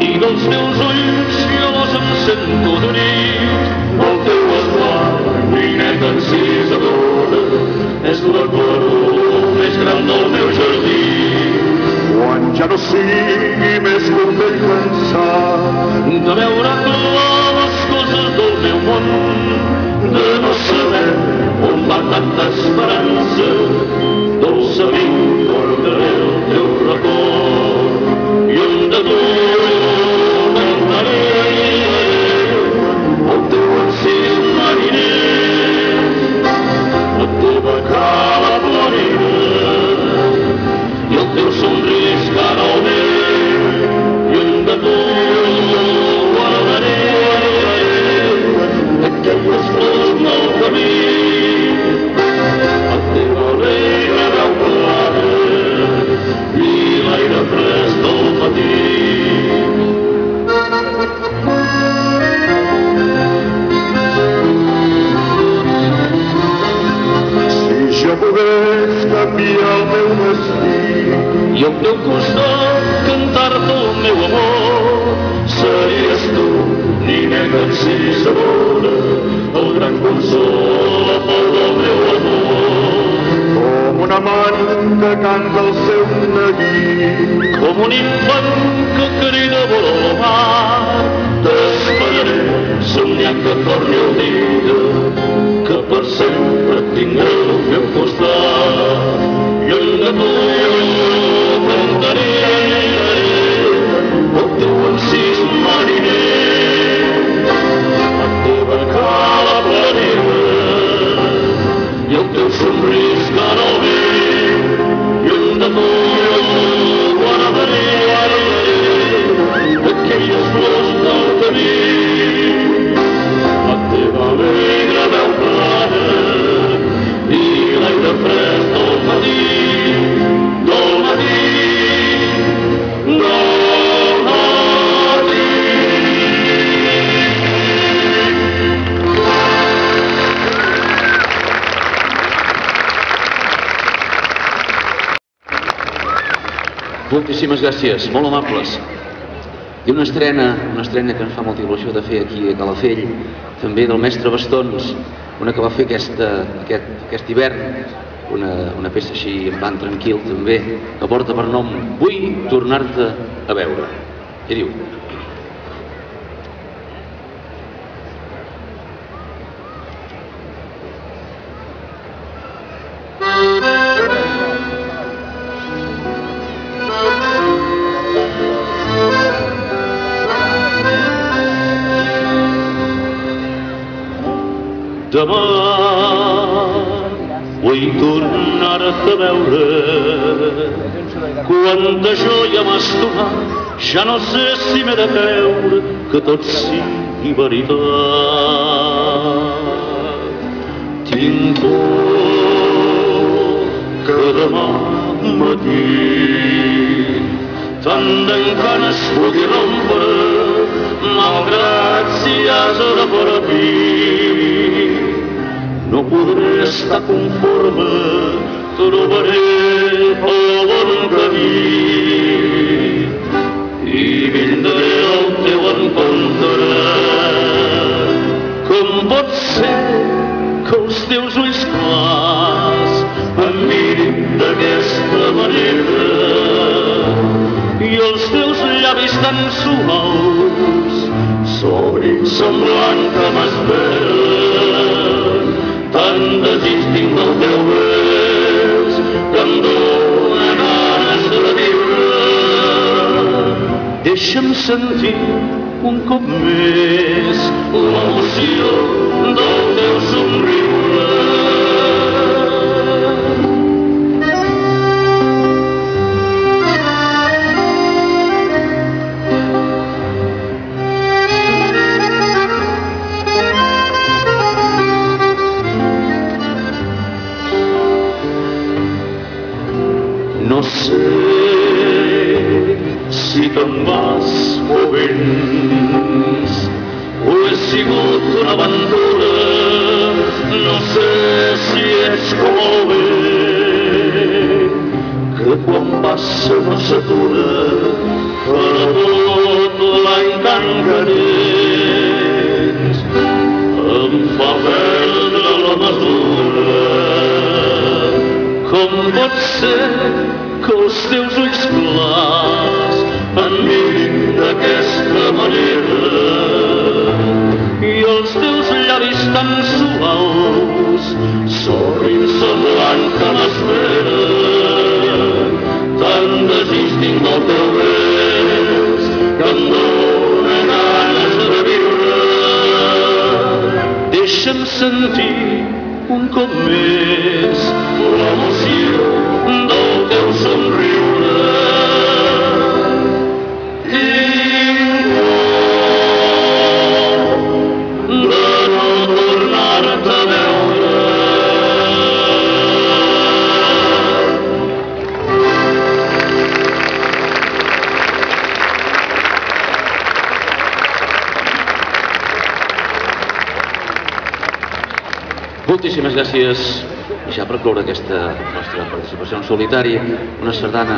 I dels teus ulls gelós em sento de nit. El teu esguard, nineta encisadora, és la cor més gran del meu jardí. Quan ja no sigui més convent pensar de veure clar les coses del meu món, de no saber on va tanta esperança, dolçament guardaré el teu record i on de tu cantaré el teu encís mariner, la teva cala planera i el teu somrís cara al vent, i on de tu guardaré aquelles flors del camí, la teva alegre veu clara i l'aire fresc del matí. Si jo pogués canviar el meu destí i al teu costat cantar-te el meu amor, series tu, nineta encisadora, el gran consol del meu amor. Com un amant que canta el seu neguit, com un infant que crida vora la mar, t'esperaré somniant que torni el dia, que per sempre et tingué al meu costat, i on de tu cantaré el teu encís mariner, la teva cala planera i el teu somrís cara al vent, i on de tu guardaré aquelles flors del camí, la teva alegre veu clara i l'aire fresc del matí, del matí, del matí. Moltíssimes gràcies, molt amables. I una estrena que ens fa molta il·lusió de fer aquí a Calafell, també del mestre Bastons, una que va fer aquest hivern, una peça així en plan tranquil també, que porta per nom Vull tornar-te a veure. Què diu? Demà vull tornar-te a veure, quanta joia m'has donat, ja no sé si m'he de creure que tot sigui veritat. Tinc por que demà matí tant d'encant es pugui rompre, malgrat si has de partir. No podré estar conforme, trobaré el bon camí i vindré al teu encontre. Com pot ser que els teus ulls clars em mirin d'aquesta manera i els teus llavis tan suaus s'obrin semblant que m'esperen. Tant desig tinc del teu bes que em dóna ganes de viure. Deixa'm sentir un cop més l'emoció del teu somriure. No sé si te'n vas o vens, o he sigut una aventura. No sé si és com el vent, que quan passa no s'atura per tot l'encant que tens em fa perdre la mesura. Com pot ser que els teus ulls clars em mirin d'aquesta manera i els teus llavis tan suaus s'obrin semblant que m'esperen? Tant desig tinc del teu vers que em dóna ganes de viure. Deixa'm sentir un cop més l'emoció del teu somriure. Tinc por de no tornar-te a veure. Moltíssimes gràcies. I ja per cloure aquesta nostra participació en solitari, una sardana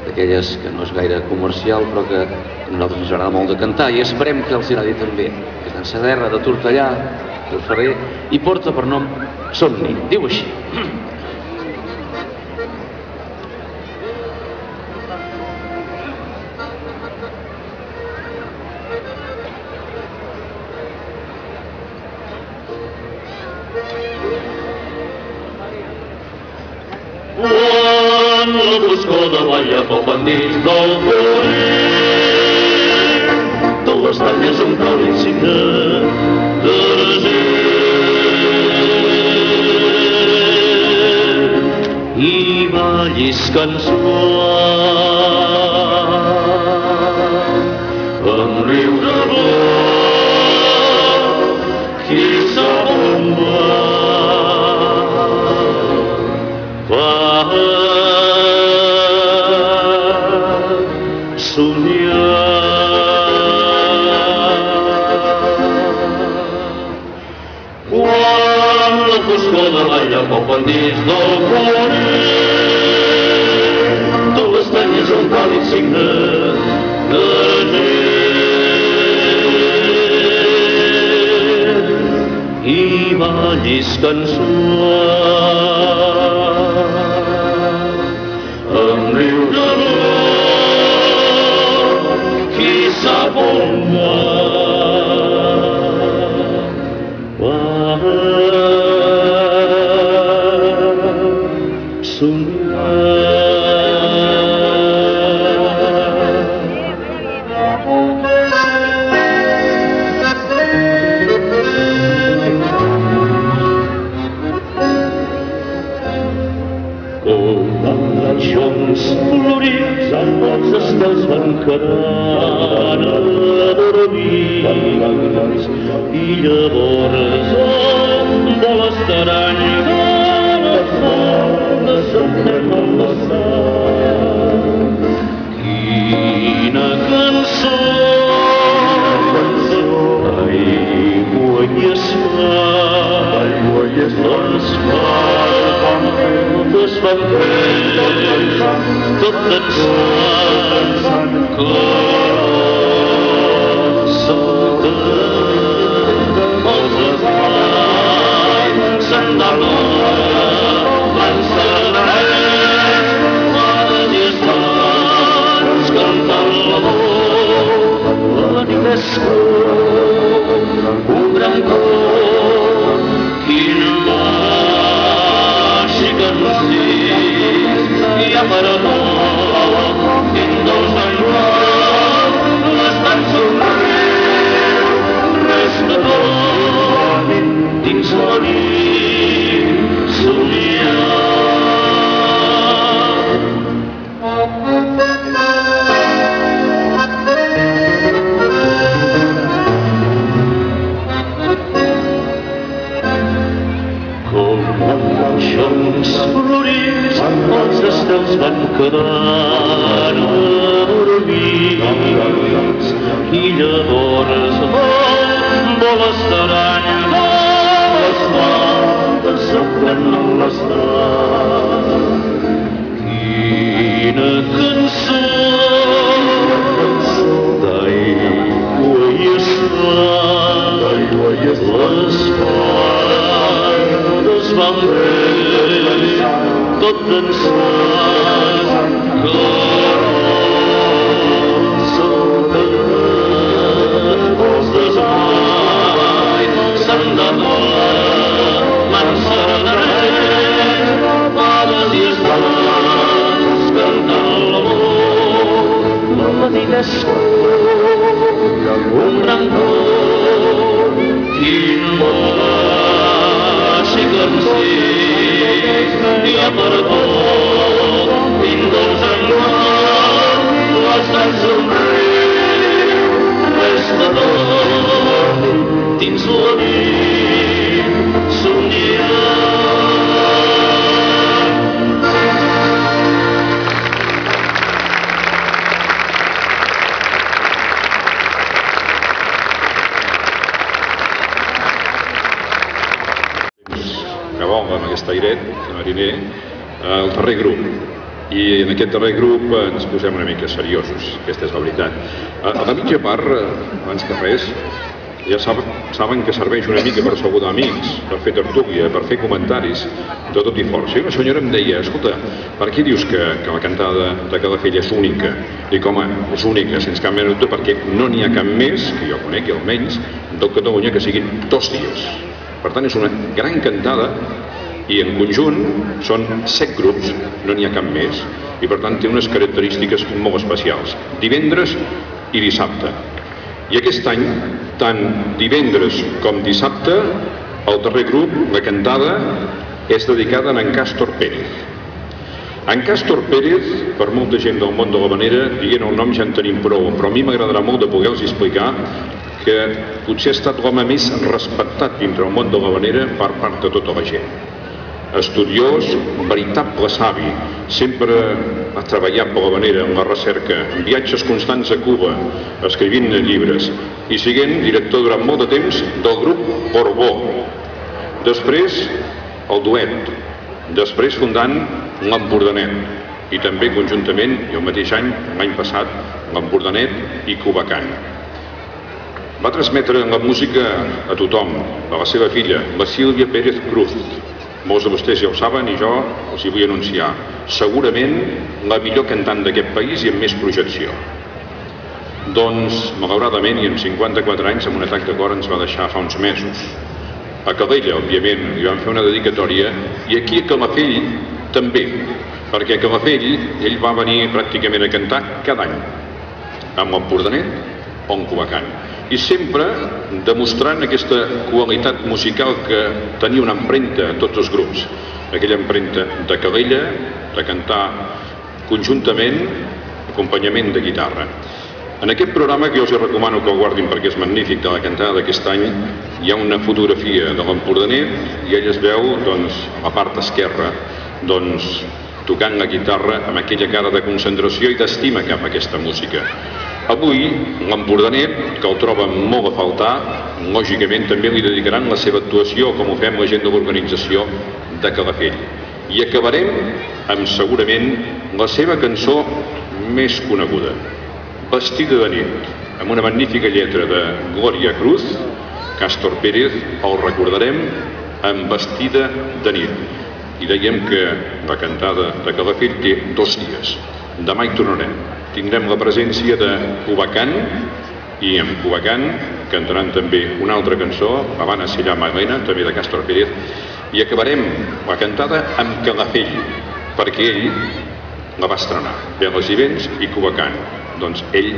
d'aquelles que no és gaire comercial però que a nosaltres ens agrada molt de cantar i esperem que els agradi també. És d'en Saderra, de Tortellà, del Ferrer, i porta per nom Somni. Diu així. Quan la foscor davalla pel pendent del voler, tot l'estany és un càlid signe desert. I ballis suau, amb riure blau, qui sap on va. Quan la foscor davalla pel pendent del voler, tot l'estany és un càlid signe desert. I ballis suau, amb riure blau, qui sap on va. Florits amb els estels van quedant adormits i llavors amb boles d'aranya les fondes s'entren en l'estat. Quina cançó, aigua i esclar, ens fa es van fer tot dansant cor saltant els esplais s'endalonen van celebrats les estans cantant l'amor la nit és un gran cor quin i aparador dins dels aigües l'estan somriu res de tot dins la nit somiar. Florits els estels van quedant adormits i llavors boles d'aranya les fondes s'omplen en l'estat. Quina cançó un rancor tinguasi cansés i a perdó tingues en mort l'estat somriu resta tot dins la nit somiant. Amb aquest airet mariner al darrer grup, i en aquest darrer grup ens posem una mica seriosos, aquesta és la veritat. A la mitja part, abans que res, ja saben que serveix una mica per saludar amics, per fer tertúlia, per fer comentaris de tot i força. I una senyora em deia, escolta, per què dius que la cantada de Calafell és única? Dic, home, és única, sense cap mena de dubte, perquè no n'hi ha cap més, que jo conegui almenys, del Catalunya que siguin 2 dies. Per tant, és una gran cantada i en conjunt són 7 grups, no n'hi ha cap més, i per tant té unes característiques molt especials, divendres i dissabte. I aquest any, tant divendres com dissabte, el darrer grup, la cantada, és dedicada a en Càstor Pérez. En Càstor Pérez, per molta gent del món de l'havanera, dient el nom ja en tenim prou, però a mi m'agradarà molt de poder-los explicar que potser ha estat l'home més respectat dintre el món de l'havanera per part de tota la gent. Estudiós, veritable savi, sempre ha treballat per l'havanera en la recerca, en viatges constants a Cuba, escrivint llibres i siguent director durant molt de temps del grup Borbó. Després el duet, després fundant l'Empordanet i també conjuntament, i el mateix any, l'any passat, l'Empordanet i Cubacant. Va transmetre la música a tothom, a la seva filla, la Sílvia Pérez Cruz. Molts de vostès ja ho saben i jo els hi vull anunciar. Segurament la millor cantant d'aquest país i amb més projecció. Doncs, malauradament, i amb 54 anys, amb un atac de cor ens va deixar fa uns mesos. A Calella, òbviament, li vam fer una dedicatòria, i aquí a Calafell també, perquè a Calafell ell va venir pràcticament a cantar cada any, amb l'Empordanet o en Cubacant. I sempre demostrant aquesta qualitat musical que tenia una empremta a tots els grups. Aquella empremta de Calella, de cantar conjuntament, acompanyament de guitarra. En aquest programa, que jo us recomano que el guardin perquè és magnífic, de la cantada d'aquest any, hi ha una fotografia de l'Empordanet i ell es veu, doncs, a la part esquerra, doncs, tocant la guitarra amb aquella cara de concentració i d'estima cap a aquesta música. Avui, l'Empordanet, que el troba molt a faltar, lògicament també li dedicaran la seva actuació, com ho fem la gent de l'organització de Calafell. I acabarem amb, segurament, la seva cançó més coneguda, Vestida de nit, amb una magnífica lletra de Glòria Cruz. Càstor Pérez el recordarem amb Vestida de nit. I dèiem que la cantada de Calafell té 2 dies. Demà hi tornarem. Tindrem la presència de Cubacant, i en Cubacant cantaran també una altra cançó, Habana se llama Elena, també de Càstor Pérez, i acabarem la cantada amb Calafell, perquè ell la va estrenar, Veles i vents i Cubacant. Doncs ell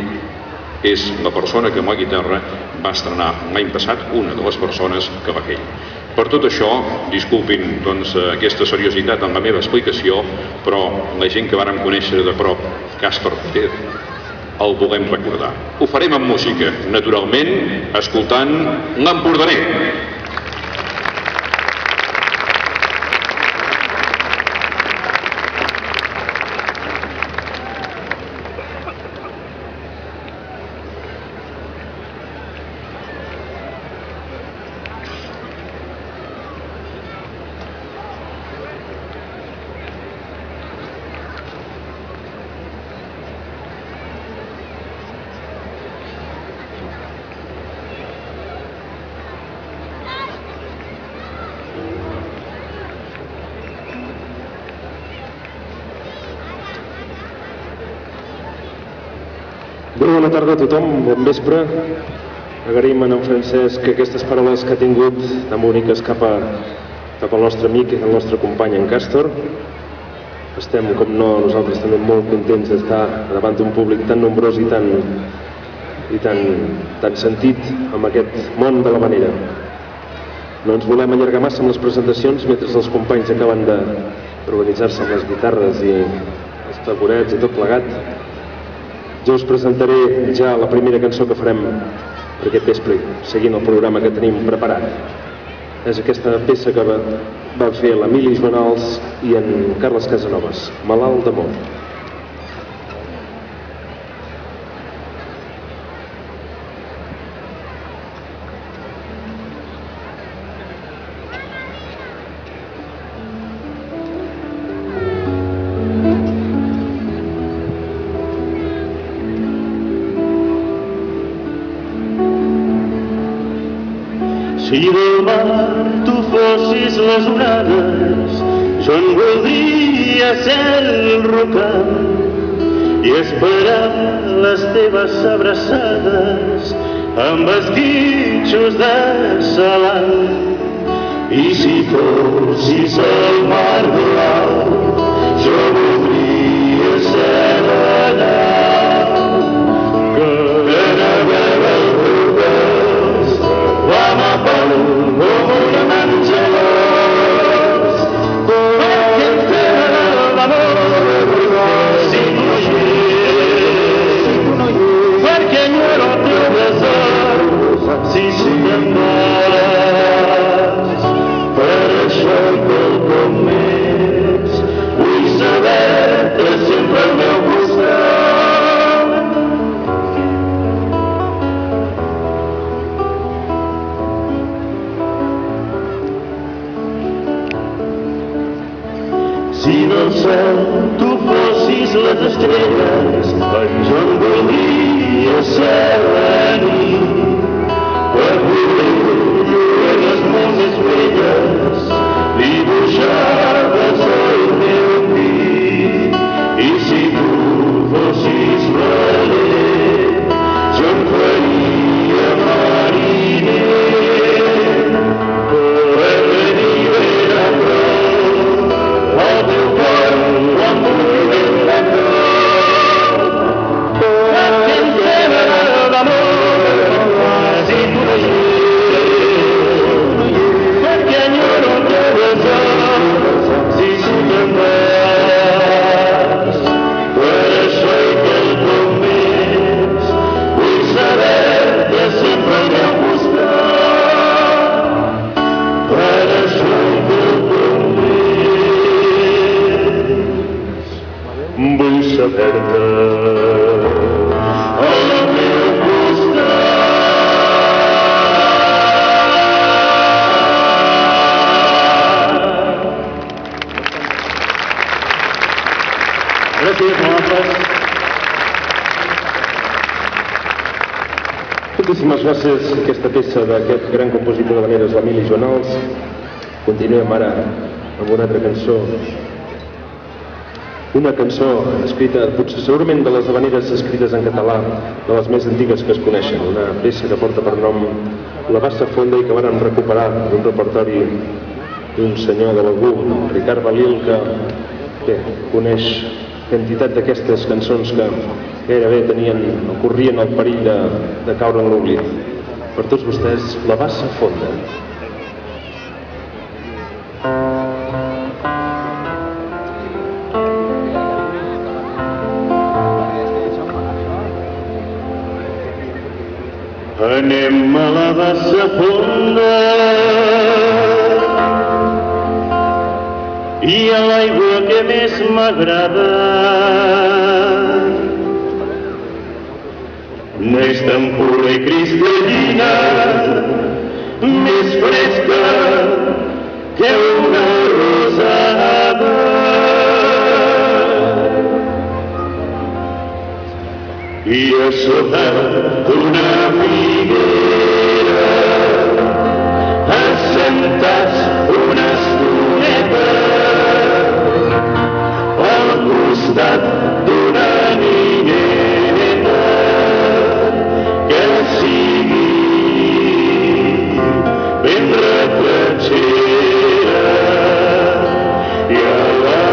és la persona que amb la guitarra va estrenar l'any passat, una de les persones Calafell. Per tot això, disculpin doncs, aquesta seriositat en la meva explicació, però la gent que vàrem conèixer de prop, Càstor Pérez, el volem recordar. Ho farem amb música, naturalment, escoltant l'Empordanet. Bona tarda a tothom, bon vespre. Agraïm a en Francesc aquestes paraules que ha tingut tan boniques cap al nostre amic i al nostre company en Càstor. estem, com no, nosaltres també molt contents d'estar davant d'un públic tan nombrós i tan sentit amb aquest món de l'havanera. No ens volem allargar massa amb les presentacions mentre els companys acaben d'organitzar-se amb les guitarres i els taburets i tot plegat. Jo us presentaré ja la primera cançó que farem per aquest vespre, seguint el programa que tenim preparat. És aquesta peça que va fer l'Emili Joanals i en Carles Casanovas, Malalt d'amor. Si del mar tu fossis les onades, jo en voldria ser el rocam i esperar les teves abraçades amb esquitxos de salat. I si fossis el mar blau, jo voldria ser la nau que navega el Rubens, l'amapau com un amant gelós, perquè em té l'amor si tu no hi és, perquè enyoro el teu besar si tu te'n vas. Per això quelcom més vull saber-te sempre al meu costat. Si del cel tu fossis les estrelles, jo en voldria ser la nit, per voler llunes molt més belles, dibuixades al meu pit. I si tu fossis valer, jo em faria mariner, per venir a prou al teu cor quan vulguis la prou, perquè em té l'amor si tu no hi és, perquè enyoro el teu besar si tu te'n vas. Per això i quelcom més vull saber-te sempre al meu costat. Per això i quelcom més vull saber-te al meu costat. Gràcies, nosaltres. Moltíssimes gràcies a aquesta peça d'aquest gran compositor d'havaneres, l'Emili Joanals. Continuem ara amb una altra cançó. Una cançó escrita, potser segurament de les havaneres escrites en català, de les més antigues que es coneixen. Una peça que porta per nom La Bassa Fonda i que varen recuperar d'un repertori d'un senyor de l'Algú, Ricard Balil, que bé, coneix quantitat d'aquestes cançons que gairebé corrien el perill de caure en l'oblit. Per tots vostès, La Bassa Fonda. Anem a la Bassa Fonda i a l'aigua que més m'agrada. N'és tan pura i cristal·lina, més fresca que una rosada. I a sota d'una figuera, assentats una estoneta, al costat d'una nineta que sigui ben retratxera i a la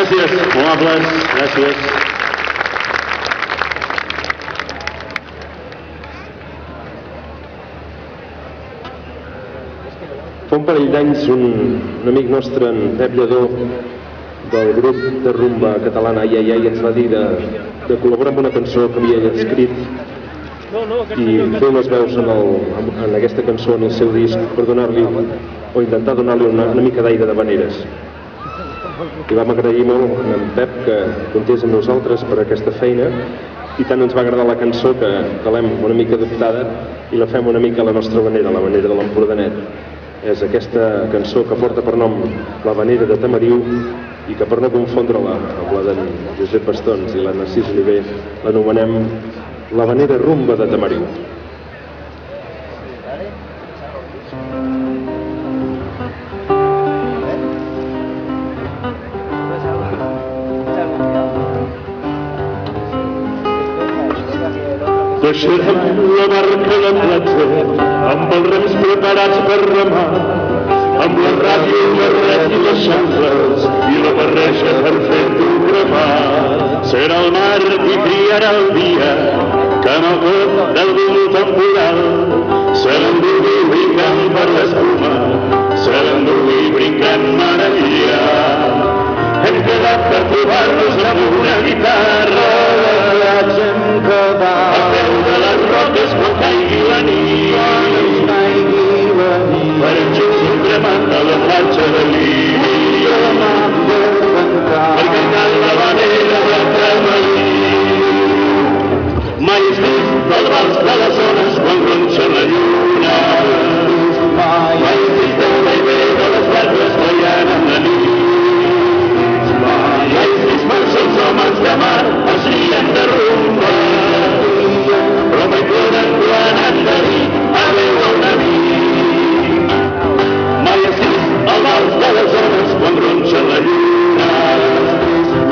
Gràcies, molt amables, gràcies. Fa un parell d'anys un amic nostre, en Pep Lledó, del grup de rumba catalana Ai Ai Ai, ens va dir de col·laborar amb una cançó que havia escrit i fer les veus en aquesta cançó, en el seu disc, per donar-li, o intentar donar-li una mica d'aire de veneres. I vam agrair molt a en Pep que comptés amb nosaltres per aquesta feina i tant ens va agradar la cançó que l'hem una mica adoptada i la fem una mica a la nostra manera, la manera de l'Empordanet. És aquesta cançó que porta per nom La Vanera de Tamariu i que, per no confondre-la amb la d'en Josep Bastons i la Narcís Oliver, l'anomenem La Vanera Rumba de Tamariu. Deixarem la barca a la platja amb els rems preparats per remar, amb la ràdio, la ret i les xancles i la barreja per fer-ho cremar. Serà el mar qui triarà el dia que en el cop del vent temporal se l'endugui brincant per l'espuma, se l'endugui brincant meravella. Hem quedat per trobar-nos amb una guitarra, hem quedat a peu de les roques quan caigui la nit, per junts un cremant a la platja de Líbia, per cantar la vanera de Tamariu. Mai has vist el vals de les ones quan ronxa la lluna, mai has vist el vaivé de les barques ballant en la nit, mai has vist mans els homes de mar es rien de rumba, però mai ploren quan han de dir adéu a un amic. Mai has vist el vals de les ones quan ronxa la lluna,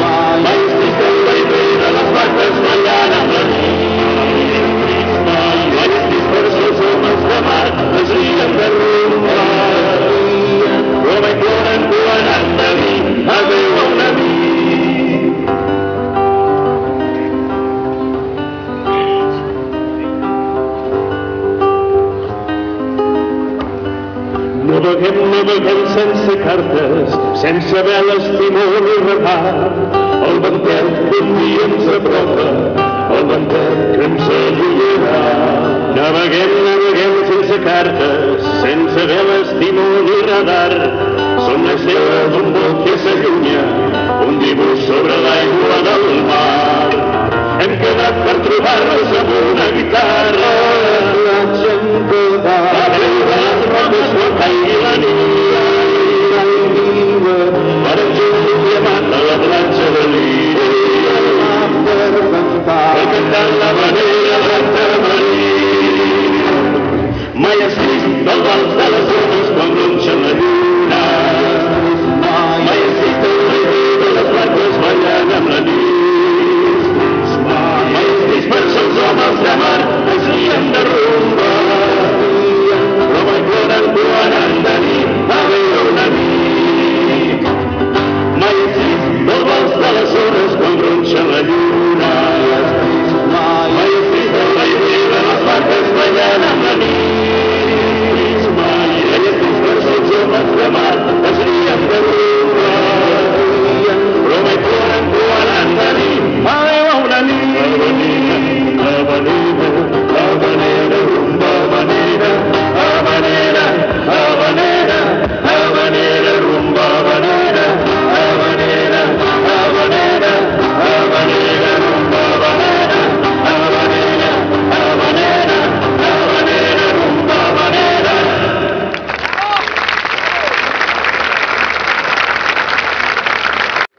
mai has vist el vaivé de les barques ballant en la nit, mai has vist tots els homes de mar es rien de rumba, però mai ploren quan han de dir adéu a un amic. Naveguem sense cartes, sense veles, timó ni radar. El ventet d'un dia ens apropa, el ventet que ens allunyarà. Naveguem sense cartes, sense veles, timó ni radar. Som l'estela d'un bot que s'allunya, un dibuix sobre l'aigua del mar. Hem quedat per trobar-nos amb una guitarra, hem quedat a peu de les roques quan caigui la nit, per enjunir un diamant a la platja de Líbia, per cantar la vanera de Tamariu. Mai has vist el vals de les ones quan ronxa la lluna, mai has vist el vaivé de les barques ballant amb la nit, mai has vist mans els homes de mar es rien de rumba, però mai ploren quan han de dir adéu a un amic. Mai has vist el vals de les ones quan ronxa la lluna, mai has vist el vaivé de les barques ballant amb la nit, mai has vist mans els homes de mar es rien de rumba, però mai ploren quan han de dir adéu a un amic. La vanera, la vanera, rumba vanera, habanera, habanera, habanera, rumba vanera, habanera, habanera, habanera, rumba vanera, habanera, habanera, habanera, rumba vanera.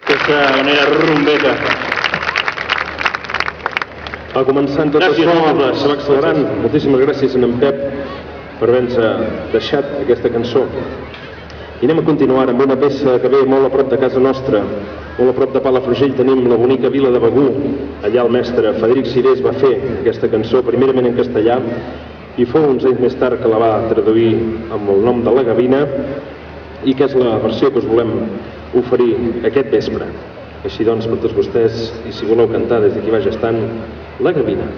Aquesta manera rumbeta. Va començant tot Gràcies, això, amables. se va accelerant. Moltíssimes gràcies a en Pep per haver-nos deixat aquesta cançó. I anem a continuar amb una peça que ve molt a prop de casa nostra, molt a prop de Palafrugell. Tenim la bonica vila de Begur. Allà el mestre Frederic Cirés va fer aquesta cançó, primerament en castellà, i fou uns anys més tard que la va traduir amb el nom de La Gavina, i que és la versió que us volem oferir aquest vespre. Així doncs, per tots vostès, i si voleu cantar des d'aquí baix estant, La Gavina.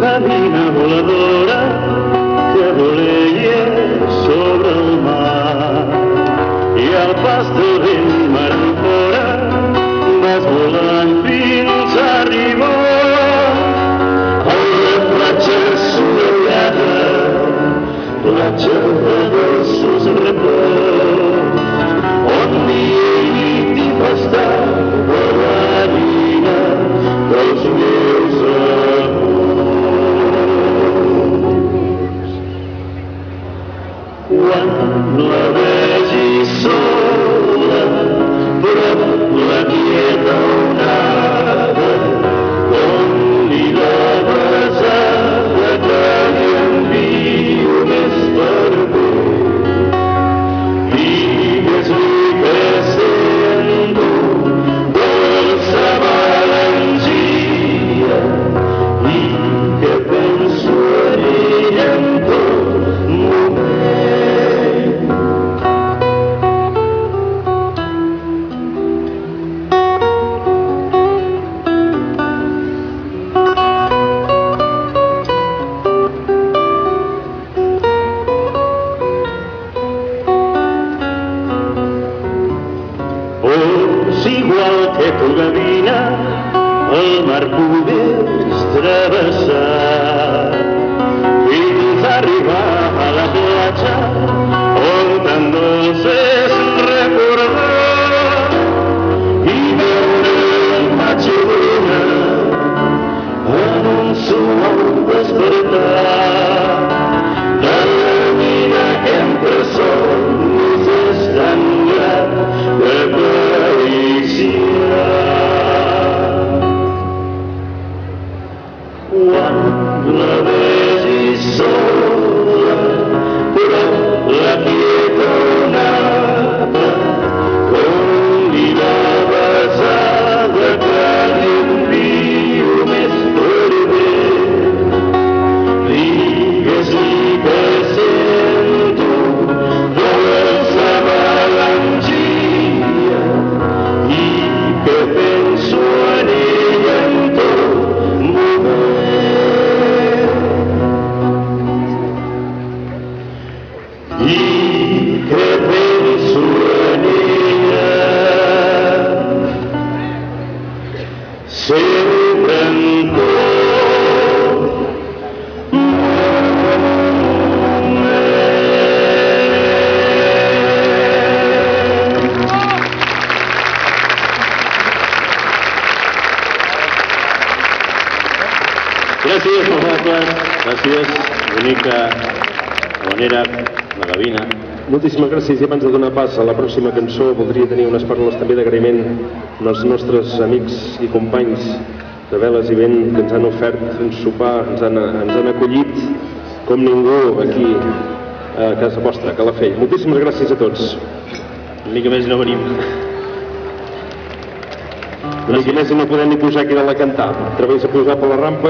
Gavina voladora que voleia sobre el mar i al pas del vent mar enfora vas volant fins a arribar a una platja assolellada, platja de dolços repòs, on dia i nit hi va estar la gavina dels meus amors. Quan la vegi sola, prop la quieta onada, com li la besada que li envio més per tu. Digues-li que sento dolça melangia i que penso en ella en tot moment. Igual que tu, gavina, el mar pogués travessar fins a arribar a la platja on tan dolç és recordar i veure el maig i bruna en un suau despertar de la vida que entre somnis és tan gran que quan la vegi sola, però la quieta onada, com li la besada que li envio més per bé. Digues-li que sento dolça melangia i que penso en ella en tot moment. I que penso en ella sempre en tot moment. Gràcies, nosaltres. Gràcies, bonica habanera, la gavina. Moltíssimes gràcies i abans de donar pas a la pròxima cançó voldria tenir unes paraules també d'agraïment als nostres amics i companys de Veles i Vent que ens han ofert un sopar, ens han acollit com ningú aquí a casa vostra, a Calafell. Moltíssimes gràcies a tots. Una mica més no venim. Una mica més i no podem ni pujar aquí dalt a cantar. Treballs a pujar per la rampa,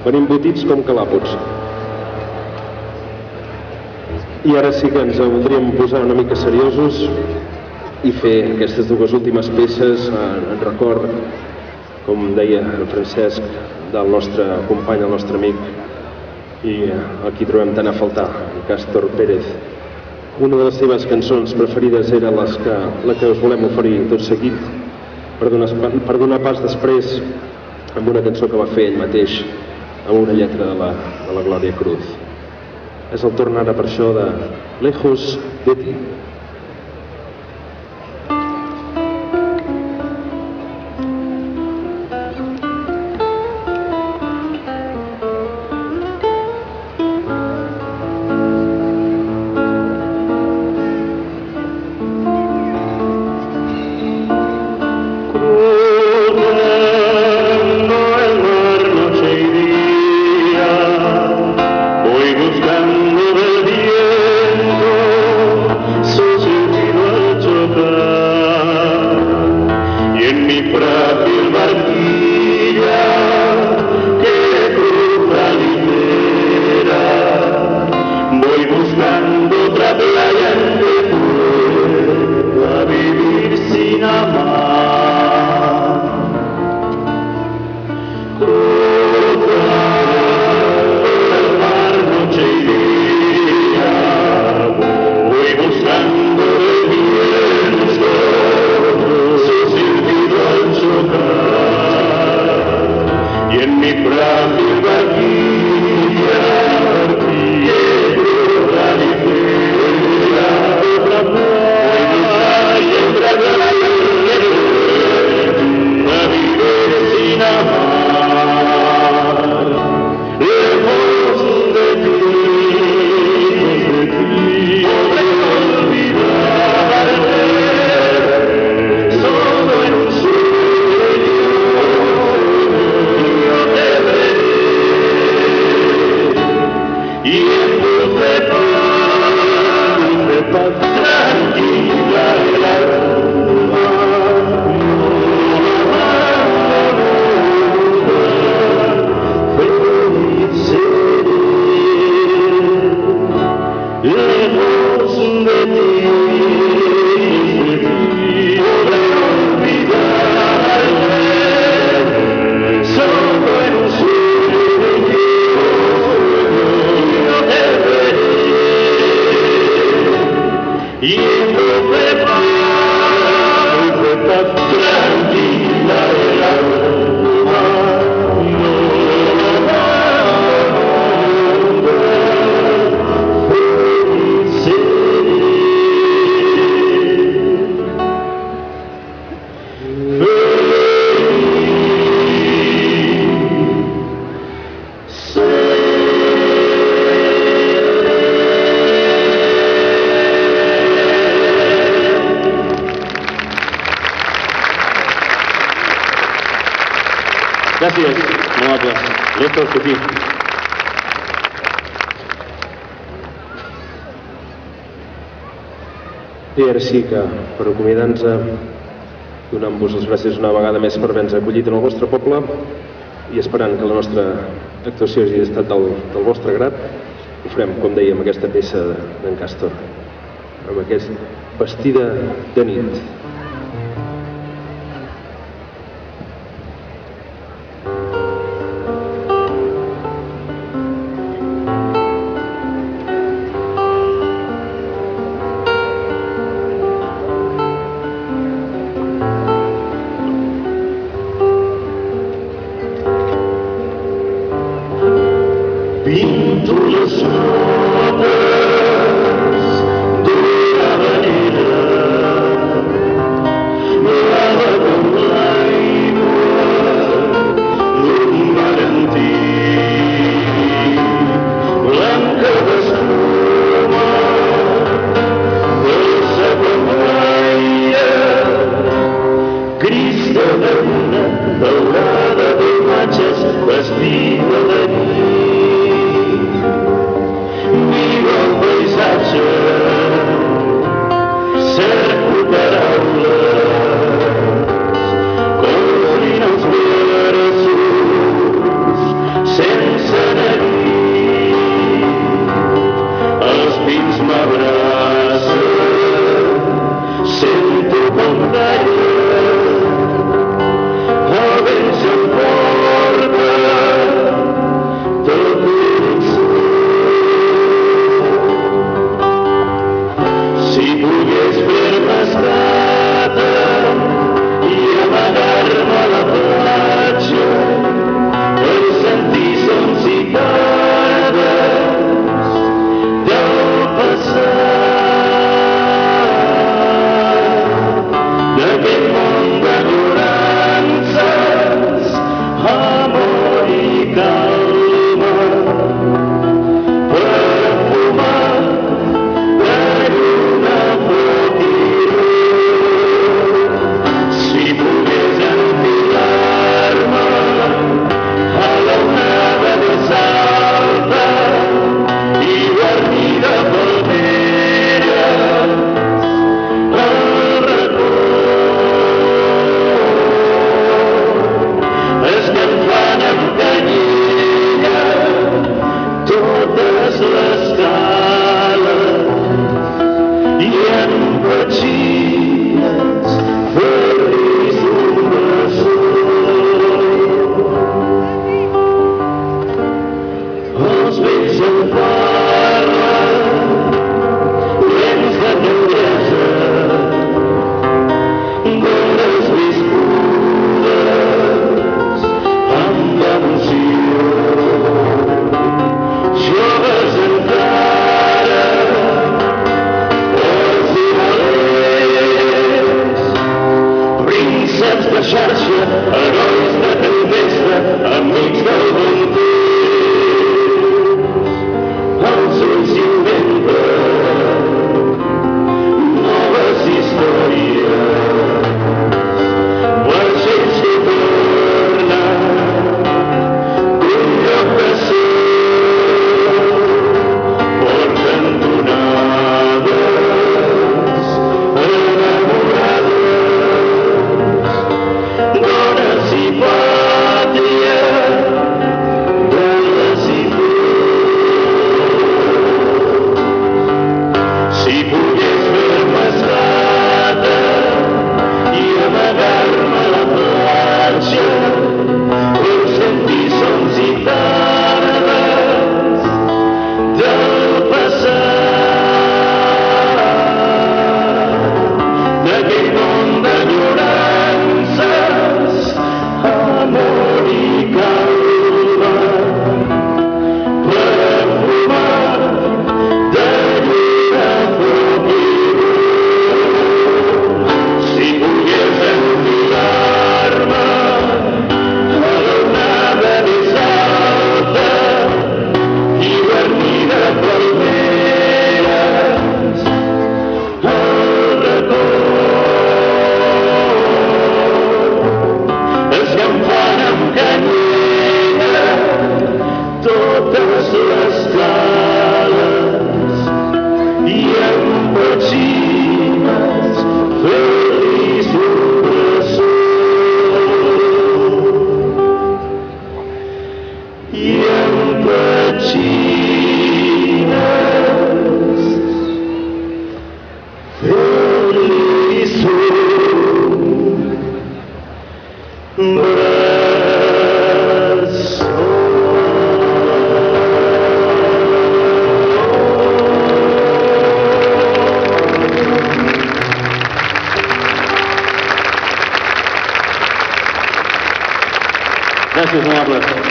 venim botits com calàpots. I ara sí que ens voldríem posar una mica seriosos i fer aquestes dues últimes peces en record, com deia el Francesc, del nostre company, el nostre amic, i aquí trobem tant a faltar, el Càstor Pérez. Una de les seves cançons preferides era la que us volem oferir tot seguit, per donar pas després amb una cançó que va fer ell mateix, amb una lletra de la Glòria Cruz. És el torn ara per això de Lejos de ti. y paz tranquila el alma. Gràcies, honorable. Néstor Sofí. I ara sí que, per acomiadar-nos, donant-vos les gràcies una vegada més per haver-nos acollit en el vostre poble i esperant que la nostra actuació hagi estat del vostre grat, ho farem, com dèiem, aquesta peça d'en Càstor, amb aquest Vestida de nit. Pinto les notes d'una manera blava com l'aigua d'un valentí, blanca d'escuma, dolça com l'aire, gris de lluna, daurada d'imatges, vestida de nit. Miro el paisatge, cerco paraules, cobrint els versos sense neguit. Els pins m'abracen, sento com tallen, el vent s'emporta tot si pogués fer-me estada i amagar-me a la platja per sentir sons i tardes del passat, d'aquest món d'enyorances, amor i calma, perfumat per una fotirosa. Gràcies, honorables.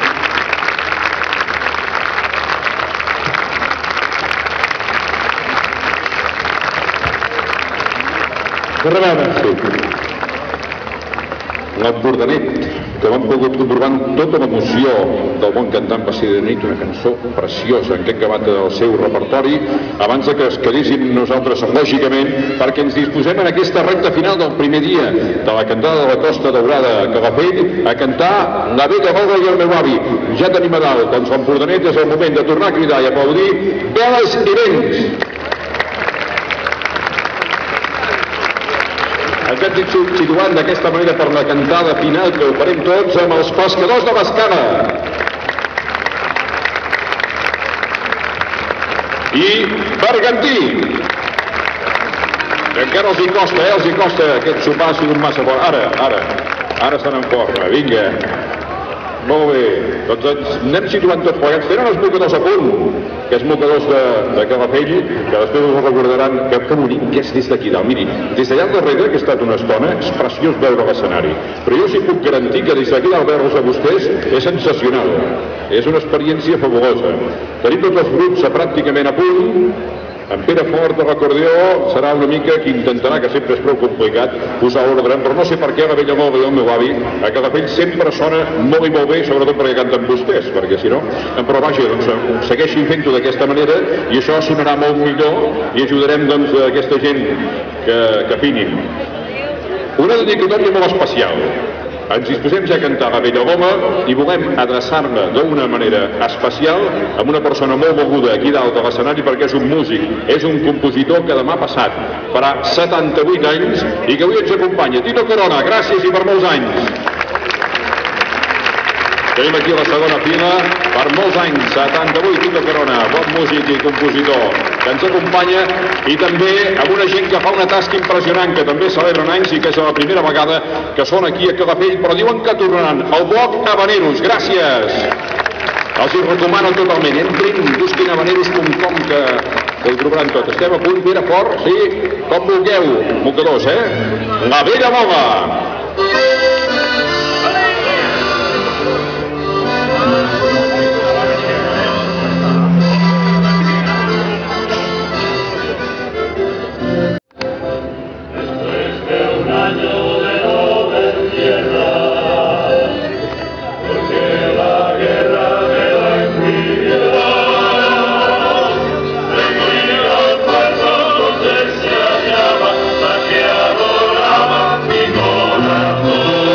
De rebada. L'Empordanet, que vam pogut comprovar tota l'emoció del bon cantant Bastida de nit, una cançó preciosa en què ha acabat el seu repertori, abans que es quedéssim nosaltres, lògicament, perquè ens disposem en aquesta recta final del primer dia de la cantada de la Costa Daurada a Calafell a cantar La vella boga i el meu avi. Ja tenim a dalt, doncs l'Empordanet és el moment de tornar a cridar i aplaudir veles i vents. Ens hem situat d'aquesta manera per la cantada final que ho farem tots amb els pescadors de Bescara. I Bergantí. Encara els hi costa, els hi costa aquest sopar ha sigut massa fort. Ara estan en forma, vinga. Molt bé, doncs ens anem situant tots plegats. Tenen els mocadors a punt, que és mocadors de Calafell, que després us recordaran que bonic que és des d'aquí dalt. Miri, des d'allà darrere, que he estat una estona, és preciós veure l'escenari. Però jo sí puc garantir que des d'aquí dalt veure'ls a vostès és sensacional. És una experiència fabulosa. Tenim tots els grups pràcticament a punt. En Pere Fort de l'acordió serà una mica qui intentarà, que sempre és prou complicat, posar ordre, però no sé per què la vella boga i el meu avi a Calafell sempre sona molt i molt bé, sobretot perquè canten vostès, perquè si no... Però vaja, doncs segueixin fent-ho d'aquesta manera i això sonarà molt millor i ajudarem doncs a aquesta gent que afinin. Una dedicatòria molt especial. Ens disposem ja a cantar la vella boga i volem adreçar-ne d'una manera especial amb una persona molt beguda aquí dalt de l'escenari perquè és un músic, és un compositor que demà passat farà 78 anys i que avui ens acompanya. Tito Corona, gràcies i per molts anys. Tenim aquí a la segona fila, per molts anys, 78, Tito Corona, bon músic i compositor, que ens acompanya i també amb una gent que fa una tasca impressionant, que també celebren anys i que és la primera vegada que són aquí a Calafell, però diuen que tornaran al bloc Habaneros. Gràcies! Els hi recomano totalment. Entrin, busquin habaneros.com que ho trobaran tot. Estem a punt, Pere Fort, sí, com vulgueu, mocadors, La vella boga! que adoraba mi corazón.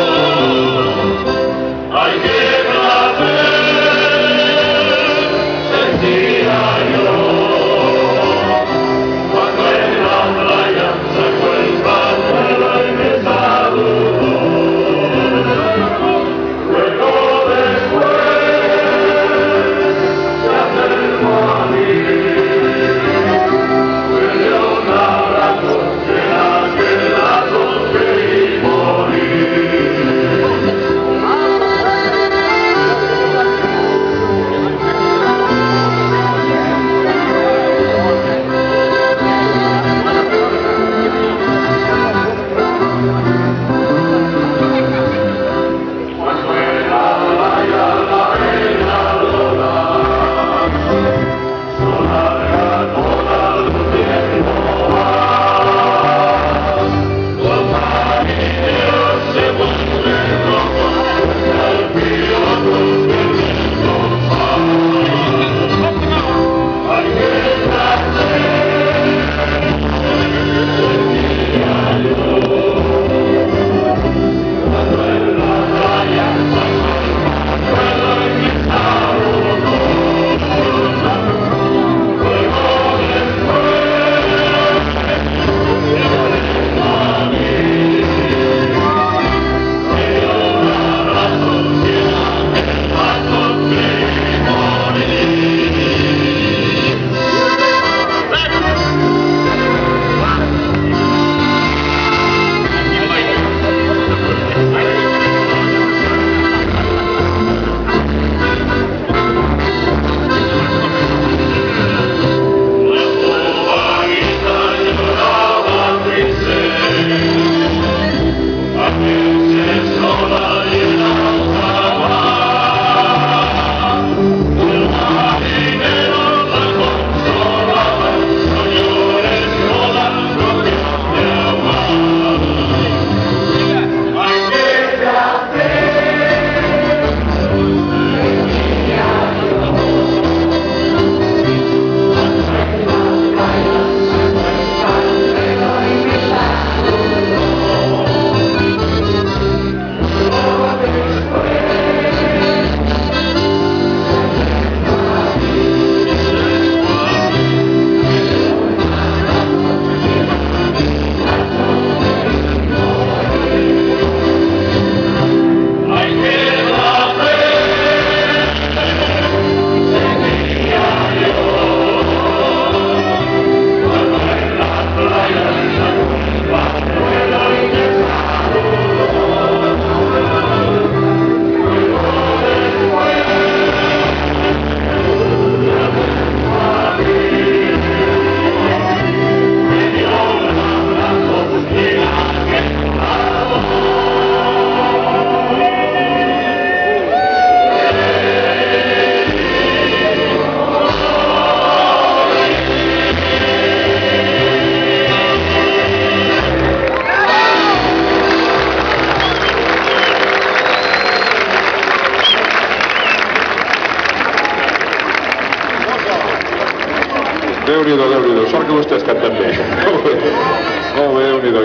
sort que vostès canten bé. Molt bé, Déu-n'hi-do.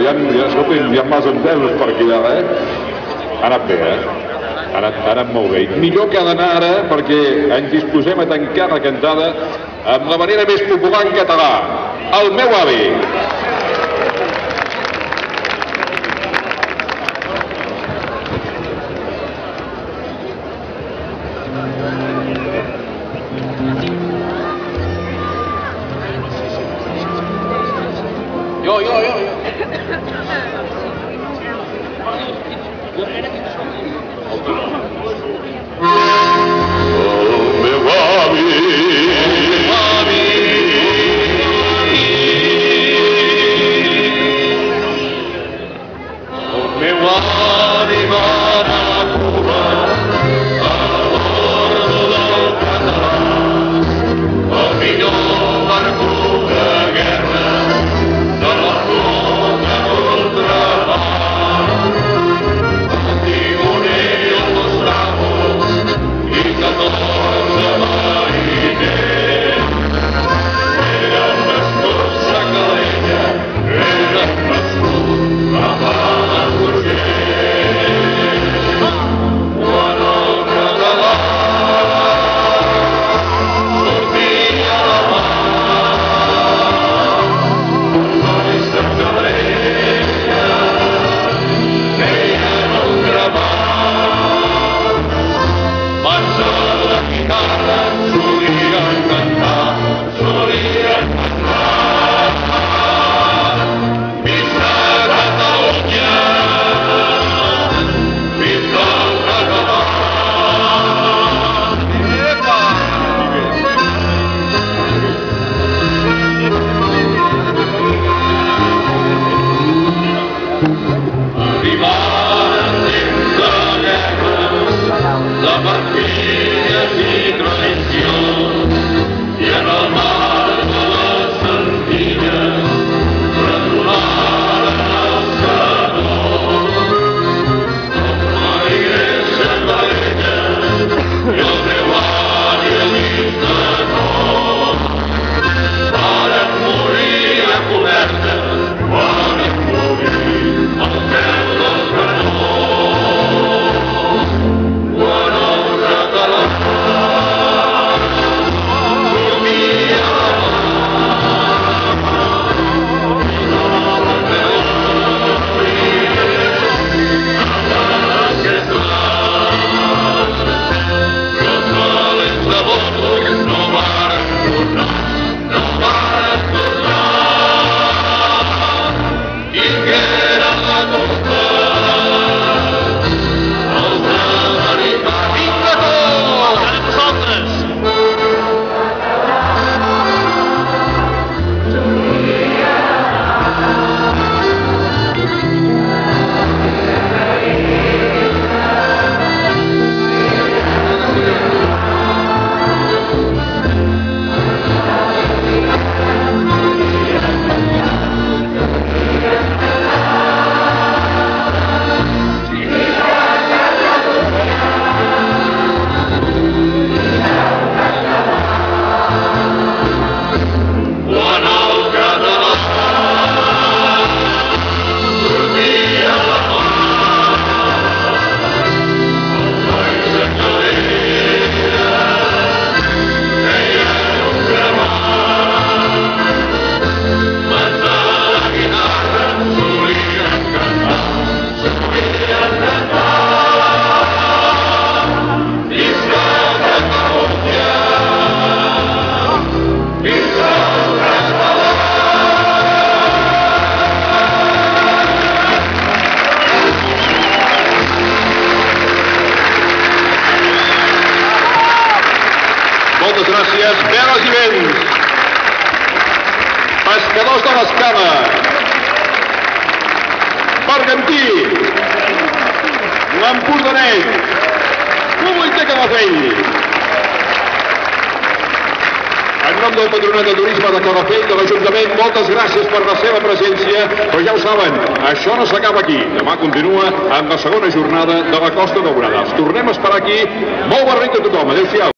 Escolti'm, hi ha mals entesos per aquí dalt, Ha anat bé, Ha anat molt bé. Millor que ha d'anar ara, perquè ens disposem a tancar la cantada amb la manera més popular en català. El meu avi. Jo. Moltes gràcies. Veles i vents. Pescadors de l'Escala. Bergantí. L'Empordanet. Biblioteca de Fell. En nom del Patronat de Turisme de Calafell, de l'Ajuntament, moltes gràcies per la seva presència, però ja ho saben, això no s'acaba aquí. Demà continua amb la segona jornada de la Costa Daurada. Els tornem a esperar aquí. Molt bon nit a tothom. Adéu-siau.